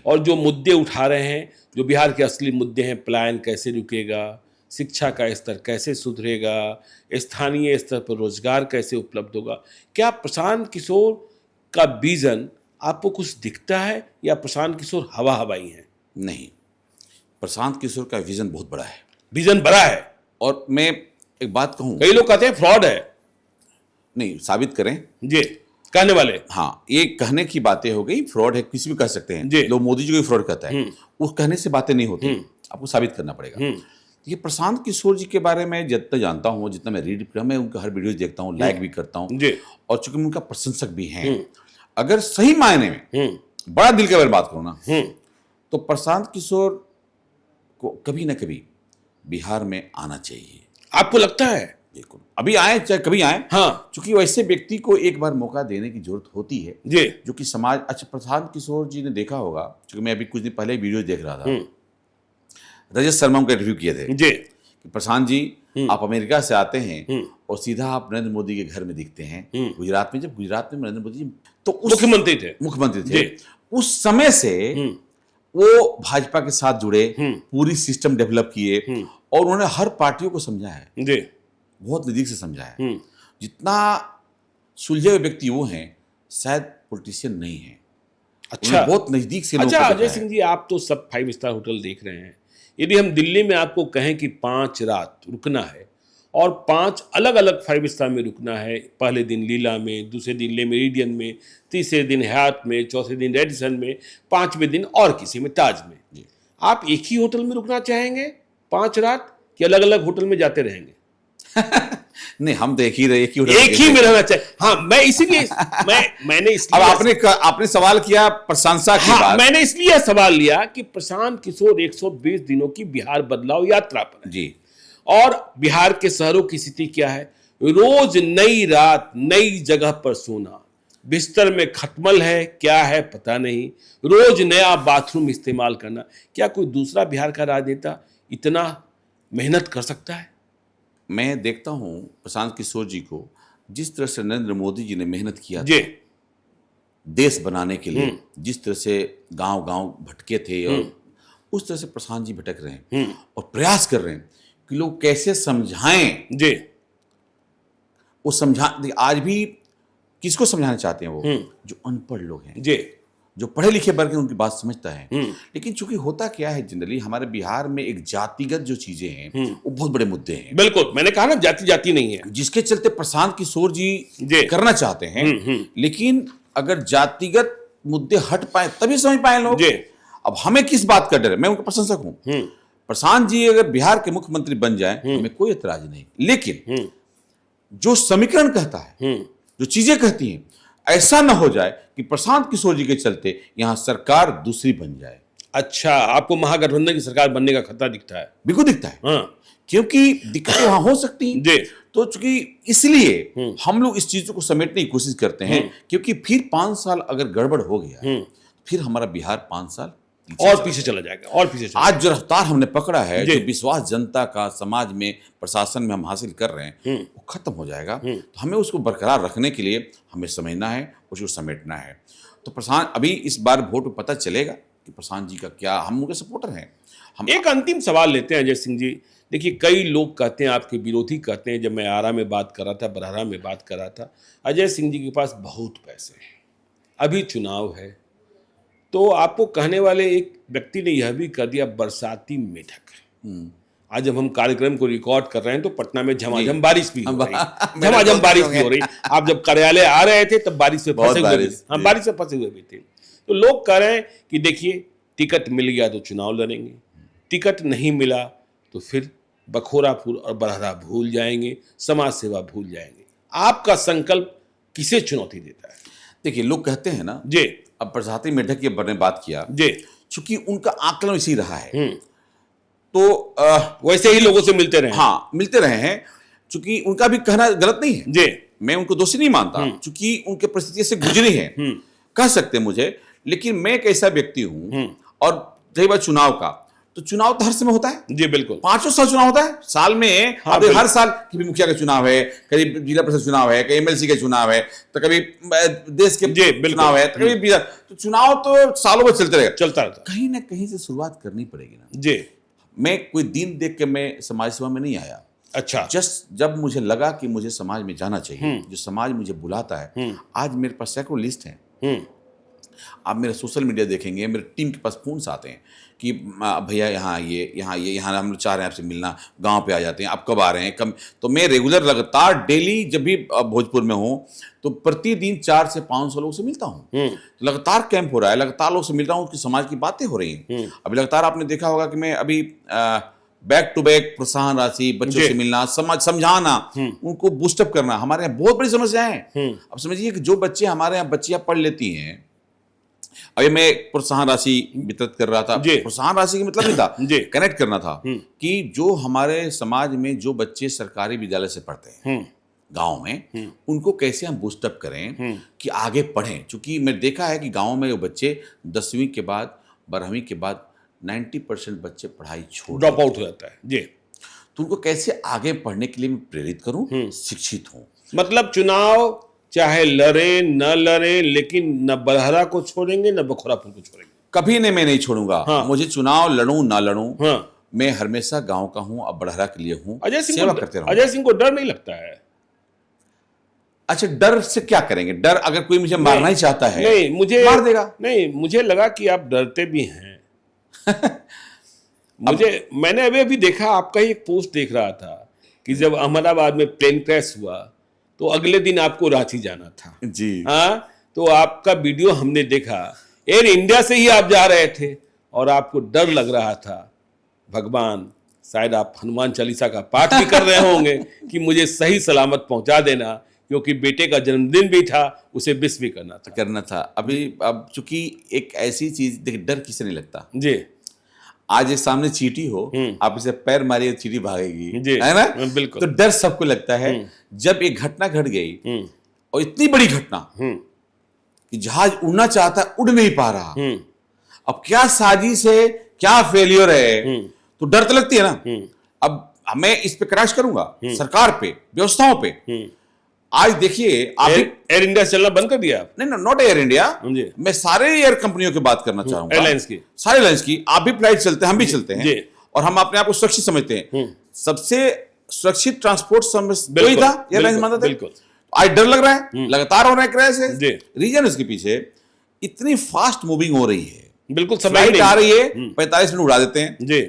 और जो मुद्दे उठा रहे हैं, जो बिहार के असली मुद्दे हैं, पलायन कैसे रुकेगा, शिक्षा का स्तर कैसे सुधरेगा, स्थानीय स्तर पर रोजगार कैसे उपलब्ध होगा। क्या प्रशांत किशोर का विजन आपको कुछ दिखता है, या प्रशांत किशोर हवा हवाई है? नहीं, प्रशांत किशोर का विजन बहुत बड़ा है। विजन बड़ा है, और मैं एक बात कहूं, कई लोग कहते हैं फ्रॉड है। नहीं, साबित करें जी, कहने वाले। हाँ, ये कहने की बातें हो गई, फ्रॉड है किसी भी कह सकते हैं। लोग मोदी जी को फ्रॉड कहता है, वो कहने से बातें नहीं होती, आपको साबित करना पड़ेगा। ये प्रशांत किशोर जी के बारे में जितना जानता हूँ, जितना मैं रीड, मैं उनका हर वीडियो देखता हूँ, लाइक भी करता हूँ, और चूंकि मैं उनका प्रशंसक भी हैं। अगर सही मायने में बड़ा दिल की अगर बात करूं ना, तो प्रशांत किशोर को कभी ना कभी बिहार में आना चाहिए। आपको लगता है? बिल्कुल, अभी आए चाहे कभी आए, हाँ क्योंकि वैसे व्यक्ति को एक बार मौका देने की जरूरत होती है जी। जो कि समाज। अच्छा, प्रशांत किशोर जी ने देखा होगा, क्योंकि मैं अभी कुछ दिन पहले वीडियो देख रहा था, रजत शर्मा का इंटरव्यू किए थे जी। कि प्रशांत जी आप अमेरिका से आते हैं और सीधा आप नरेंद्र मोदी के घर में दिखते हैं गुजरात में। जब गुजरात में नरेंद्र मोदी जी तो मुख्यमंत्री थे, उस समय से वो भाजपा के साथ जुड़े, पूरी सिस्टम डेवलप किए और उन्होंने हर पार्टियों को समझा है जी, बहुत नजदीक से समझा है। जितना सुलझे हुए व्यक्ति वो हैं, शायद पॉलिटिशियन नहीं है। अच्छा, बहुत नजदीक से लोगों अच्छा को अजय देखा सिंह है। जी, आप तो सब 5 स्टार होटल देख रहे हैं। यदि हम दिल्ली में आपको कहें कि 5 रात रुकना है और 5 अलग अलग 5 स्टार में रुकना है, पहले दिन लीला में, दूसरे दिन ले मेरिडियन में, तीसरे दिन हयात में, चौथे दिन रेडिसन में, 5वें दिन और किसी में, ताज में, आप एक ही होटल में रुकना चाहेंगे 5 रात कि अलग अलग होटल में जाते रहेंगे? नहीं, हम तो एक ही में रहना चाहिए। हाँ, मैं इसीलिए मैंने इसलिए अब आपने सवाल किया प्रशंसा की हाँ, बात। मैंने इसलिए सवाल लिया कि प्रशांत किशोर 120 दिनों की बिहार बदलाव यात्रा पर है जी, और बिहार के शहरों की स्थिति क्या है? रोज नई रात नई जगह पर सोना, बिस्तर में खटमल है क्या है पता नहीं, रोज नया बाथरूम इस्तेमाल करना। क्या कोई दूसरा बिहार का राजनेता इतना मेहनत कर सकता है? मैं देखता हूं प्रशांत किशोर जी को, जिस तरह से नरेंद्र मोदी जी ने मेहनत किया जी, देश बनाने के लिए, जिस तरह से गांव गांव भटके थे और उस तरह से प्रशांत जी भटक रहे हैं और प्रयास कर रहे हैं कि लोग कैसे समझाएं। जी, वो आज भी किसको समझाना चाहते हैं? वो जो अनपढ़ लोग हैं, जी, जो पढ़े लिखे वर्ग हैं, उनकी बात समझता है। लेकिन चूंकि होता क्या है, जनरली हमारे बिहार में एक जातिगत जो चीजें हैं वो बहुत बड़े मुद्दे हैं। बिल्कुल, मैंने कहा ना जाति जाति नहीं है, जिसके चलते प्रशांत किशोर जी जी। करना चाहते हैं, लेकिन अगर जातिगत मुद्दे हट पाए तभी समझ पाए लोग। जी। अब हमें किस बात का डर है? मैं उनका प्रशंसक हूं। प्रशांत जी अगर बिहार के मुख्यमंत्री बन जाए हमें कोई एतराज नहीं, लेकिन जो समीकरण कहता है, जो चीजें कहती हैं, ऐसा ना हो जाए कि प्रशांत किशोर जी के चलते यहां सरकार दूसरी बन जाए। अच्छा, आपको महागठबंधन की सरकार बनने का खतरा दिखता है? बिल्कुल दिखता है। हाँ क्योंकि दिक्कतें वहां हो सकती हैं। जी। तो चूंकि इसलिए हम लोग इस चीज को समेटने की कोशिश करते हैं, क्योंकि फिर 5 साल अगर गड़बड़ हो गया फिर हमारा बिहार 5 साल और पीछे चला जाएगा, और पीछे चला आज जो रफ्तार हमने पकड़ा है, जी। जो विश्वास जनता का समाज में प्रशासन में हम हासिल कर रहे हैं, वो खत्म हो जाएगा। तो हमें उसको बरकरार रखने के लिए हमें समझना है, उसको समेटना है। तो प्रशांत, अभी इस बार वोट में पता चलेगा कि प्रशांत जी का क्या, हम उनके सपोर्टर हैं। हम एक अंतिम सवाल लेते हैं अजय सिंह जी। देखिए, कई लोग कहते हैं, आपके विरोधी कहते हैं, जब मैं आरा में बात कर रहा था, बरहरा में बात कर रहा था, अजय सिंह जी के पास बहुत पैसे हैं, अभी चुनाव है, तो आपको कहने वाले एक व्यक्ति ने यह भी कर दिया बरसाती मेढक। आज जब हम कार्यक्रम को रिकॉर्ड कर रहे हैं तो पटना में झमाझम बारिश भी हो रही, झमाझम बारिश भी हो रही। आप जब कार्यालय आ रहे थे तब बारिश से फंसे हुए भी थे। हाँ, बारिश से फंसे हुए भी थे। तो लोग कह रहे हैं कि देखिए, टिकट मिल गया तो चुनाव लड़ेंगे, टिकट नहीं मिला तो फिर बखोरापुर और बरहरा भूल जाएंगे, समाज सेवा भूल जाएंगे। आपका संकल्प किसे चुनौती देता है? देखिए, लोग कहते हैं ना जी, अब बरसाती मेढक की ने बात किया जी, चूंकि उनका आकलन इसी रहा है, तो वैसे ही लोगों से मिलते रहे। हाँ, मिलते रहे हैं। चूंकि उनका भी कहना गलत नहीं है, जी, मैं उनको दोषी नहीं मानता, चूंकि उनके परिस्थिति से गुजरी है, कह सकते मुझे। लेकिन मैं एक ऐसा व्यक्ति हूं, और रही बात चुनाव का, तो चुनाव तो हर समय होता है। जी, बिल्कुल, 5 साल चुनाव होता है साल में। हाँ, अब हर साल कभी मुखिया का चुनाव है, कभी जिला परिषद चुनाव है, कभी एमएलसी का चुनाव है, तो कभी देश के चुनाव है, तो कभी तो चुनाव तो सालों में चलते रहेगा, चलता रहता। कहीं ना कहीं से शुरुआत करनी पड़ेगी ना। जी, मैं कोई दिन देख के मैं समाज सेवा में नहीं आया। अच्छा, जस्ट जब मुझे लगा कि मुझे समाज में जाना चाहिए, जो समाज मुझे बुलाता है, आज मेरे पास सैकड़ों लिस्ट है। आप मेरे सोशल मीडिया देखेंगे, मेरे टीम के पास फोन आते हैं कि भैया यहाँ आइए, यहाँ आइए, यहाँ हम चाह रहे हैं आपसे मिलना, गांव पे आ जाते हैं, आप कब आ रहे हैं, कब। तो मैं रेगुलर लगातार डेली जब भी भोजपुर में हूँ तो प्रतिदिन 4 से 500 लोगों से मिलता हूँ। तो लगातार कैंप हो रहा है, लगातार लोग से मिल रहा हूँ, उसकी समाज की बातें हो रही हैं। अभी लगातार आपने देखा होगा कि मैं अभी बैक टू बैक प्रोत्साहन राशि, बच्चों से मिलना, समझाना, उनको बूस्टअप करना, हमारे यहाँ बहुत बड़ी समस्या है। अब समझिए कि जो बच्चे हमारे यहाँ बच्चियां पढ़ लेती हैं, अभी मैं प्रोत्साहन राशि वितरित कर रहा था, प्रोत्साहन राशि का मतलब नहीं था, कनेक्ट करना था कि जो हमारे समाज में जो बच्चे सरकारी विद्यालय से पढ़ते हैं गांव में, उनको कैसे हम बूस्टअप करें कि आगे पढ़ें। क्योंकि मैं देखा है कि गांव में वो बच्चे 10वीं के बाद 12वीं के बाद 90% बच्चे पढ़ाई छोड़ ड्रॉप आउट हो जाता है जी। तो उनको कैसे आगे पढ़ने के लिए मैं प्रेरित करूं, शिक्षित हूं। मतलब चुनाव चाहे लड़े न लड़े, लेकिन न बड़हरा को छोड़ेंगे न बखोरापुर को छोड़ेंगे, कभी नहीं, मैं नहीं छोड़ूंगा। मुझे चुनाव लड़ूं ना लड़ूं, मैं हमेशा गांव का हूं, अब बड़हरा के लिए हूं, सेवा करते रहूं। अजय सिंह को डर नहीं लगता है? अच्छा, डर से क्या करेंगे? डर अगर कोई मुझे मारना ही चाहता है, नहीं मुझे मार देगा। नहीं, मुझे लगा कि आप डरते भी हैं। मैंने अभी देखा, आपका ही एक पोस्ट देख रहा था कि जब अहमदाबाद में प्लेन क्रैश हुआ तो अगले दिन आपको रांची जाना था जी। हाँ, तो आपका वीडियो हमने देखा, एयर इंडिया से ही आप जा रहे थे और आपको डर लग रहा था। भगवान, शायद आप हनुमान चालीसा का पाठ भी कर रहे होंगे कि मुझे सही सलामत पहुंचा देना, क्योंकि बेटे का जन्मदिन भी था, उसे विश भी करना था। अब चूंकि एक ऐसी चीज, देखिए डर किसे नहीं लगता जी। आज एक सामने चींटी हो, आप इसे पैर मारिए चींटी भागेगी, जी, है ना? बिल्कुल। तो डर सबको लगता है। जब एक घटना घट गई और इतनी बड़ी घटना कि जहाज उड़ना चाहता है, उड़ नहीं पा रहा, अब क्या साजिश है, क्या फेलियर है, तो डर तो लगती है ना। अब मैं इस पे क्रैश करूंगा, सरकार पे, व्यवस्थाओं पे। आज देखिए, आप एयर इंडिया चलना बंद कर दिया? नहीं, नॉट एयर इंडिया, मैं सारे एयर कंपनियों की बात करना चाहूंगा, एयरलाइंस की, सारे एयरलाइंस की। आप भी फ्लाइट चलते हैं, हम भी चलते हैं, और हम अपने आप को सुरक्षित समझते हैं। सबसे सुरक्षित ट्रांसपोर्ट वही था, एयरलाइंस मानते थे। आज डर लग रहा है, लगातार हो रहा है क्रैश है। रीजन इसके पीछे इतनी फास्ट मूविंग हो रही है, बिल्कुल फ्लाइट आ रही है, 45 मिनट उड़ा देते हैं जी।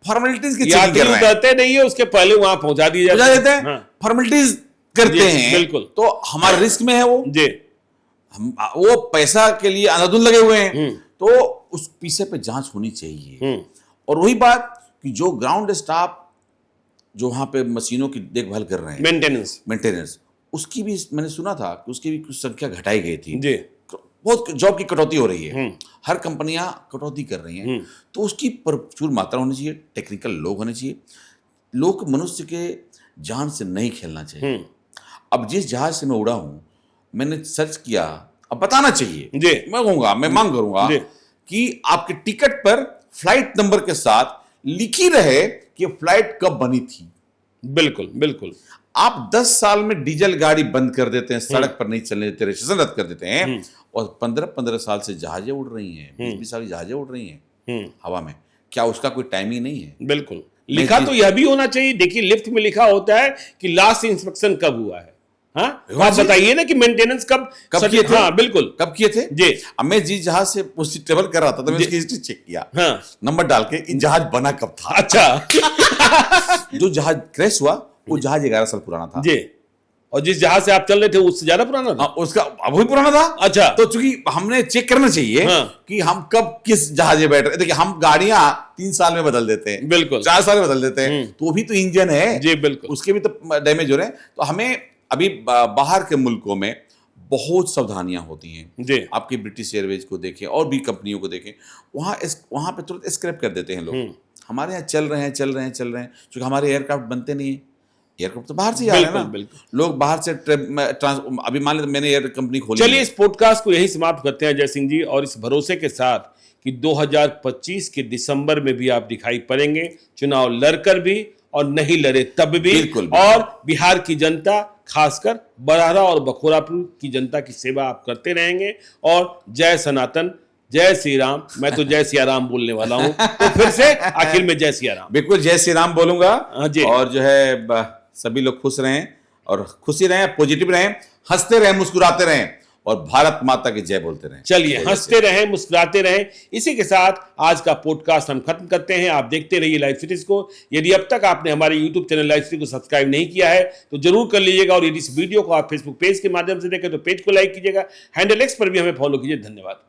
फॉर्मेलिटीज की चेकिंग कर रहे हैं, नहीं है, उसके पहले वहां पहुंचा देते हैं, फॉर्मेलिटीज करते हैं, बिल्कुल। तो हमारे रिस्क में है वो जी। वो पैसा के लिए अंधाधुंध लगे हुए हैं, तो उस पीछे पे जांच होनी चाहिए। और वही बात कि जो ग्राउंड स्टाफ जो वहां पे मशीनों की देखभाल कर रहे हैं, मेंटेनेंस, उसकी भी मैंने सुना था कि उसकी भी कुछ संख्या घटाई गई थी जी। बहुत जॉब की कटौती हो रही है, हर कंपनियां कटौती कर रही हैं, तो उसकी प्रचुर मात्रा होनी चाहिए, टेक्निकल लोग होने चाहिए। लोग मनुष्य के जान से नहीं खेलना चाहिए। अब जिस जहाज से मैं उड़ा हूं, मैंने सर्च किया, अब बताना चाहिए जी। मैं कहूंगा, मैं मांग करूंगा कि आपके टिकट पर फ्लाइट नंबर के साथ लिखी रहे कि फ्लाइट कब बनी थी। बिल्कुल बिल्कुल। आप 10 साल में डीजल गाड़ी बंद कर देते हैं, सड़क पर नहीं चलने देते, रजिस्ट्रेशन रद्द कर देते हैं, और 15-15 साल से जहाजें उड़ रही हैं, 20-20 साल की जहाजें उड़ रही हैं हवा में। क्या उसका कोई टाइमिंग नहीं है? बिल्कुल। लिखा तो यह भी होना चाहिए, देखिए लिफ्ट में लिखा होता है कि लास्ट इंस्पेक्शन कब हुआ है। हाँ, आप बताइए ना कि मेंटेनेंस कब किए थे? हाँ बिल्कुल, कब किए थे जी। अब मैं जिस जहाज से ट्रेवल कर रहा था, तो मैं उसकी हिस्ट्री चेक किया, हाँ, नंबर डाल के, इन जहाज बना कब था। अच्छा। जो जहाज क्रैश हुआ वो जहाज 11 साल पुराना था जी। और जिस जहाज से आप चल रहे थे उससे ज्यादा पुराना था? उसका अब भी पुराना था। अच्छा, तो चूंकि हमने चेक करना चाहिए कि हम कब किस जहाज में बैठ रहे। देखिए, हम गाड़ियां 3 साल में बदल देते हैं, बिल्कुल 4 साल में बदल देते हैं, तो वो भी तो इंजन है जी, बिल्कुल, उसके भी तो डैमेज हो रहे हैं। तो हमें अभी बाहर के मुल्कों में बहुत सावधानियां होती हैं जी। आपकी ब्रिटिश एयरवेज को देखें और भी कंपनियों को देखें, वहां पे तुरंत स्क्रैप कर देते हैं लोग। हमारे यहाँ चल रहे हैं क्योंकि हमारे एयरक्राफ्ट बनते नहीं है। एयरक्राफ्ट तो बाहर से आ रहे हैं ना, लोग बाहर से अभी मान लीजिए मैंने एयर कंपनी खोली। चलिए इस पॉडकास्ट को यही समाप्त करते हैं जय सिंह जी, और इस भरोसे के साथ कि 2025 के दिसंबर में भी आप दिखाई पड़ेंगे, चुनाव लड़कर भी और नहीं लड़े तब भी। बिल्कुल। और बिहार की जनता, खासकर बड़हरा और बखोरापुर की जनता की सेवा आप करते रहेंगे। और जय सनातन, जय श्री राम। मैं तो जय सिया राम बोलने वाला हूं, तो फिर से आखिर में जय सिया राम। बिल्कुल जय श्री राम बोलूंगा। और जो है सभी लोग खुश रहें और खुशी रहें, पॉजिटिव रहें, हंसते रहें, मुस्कुराते रहें और भारत माता की जय बोलते रहें। चलिए, हंसते रहें, मुस्कुराते रहें। इसी के साथ आज का पॉडकास्ट हम खत्म करते हैं। आप देखते रहिए लाइव सिटीज को। यदि अब तक आपने हमारे यूट्यूब चैनल लाइव सिटी को सब्सक्राइब नहीं किया है तो जरूर कर लीजिएगा, और यदि इस वीडियो को आप फेसबुक पेज के माध्यम से देखें तो पेज को लाइक कीजिएगा। हैंडल एक्स पर भी हमें फॉलो कीजिए। धन्यवाद।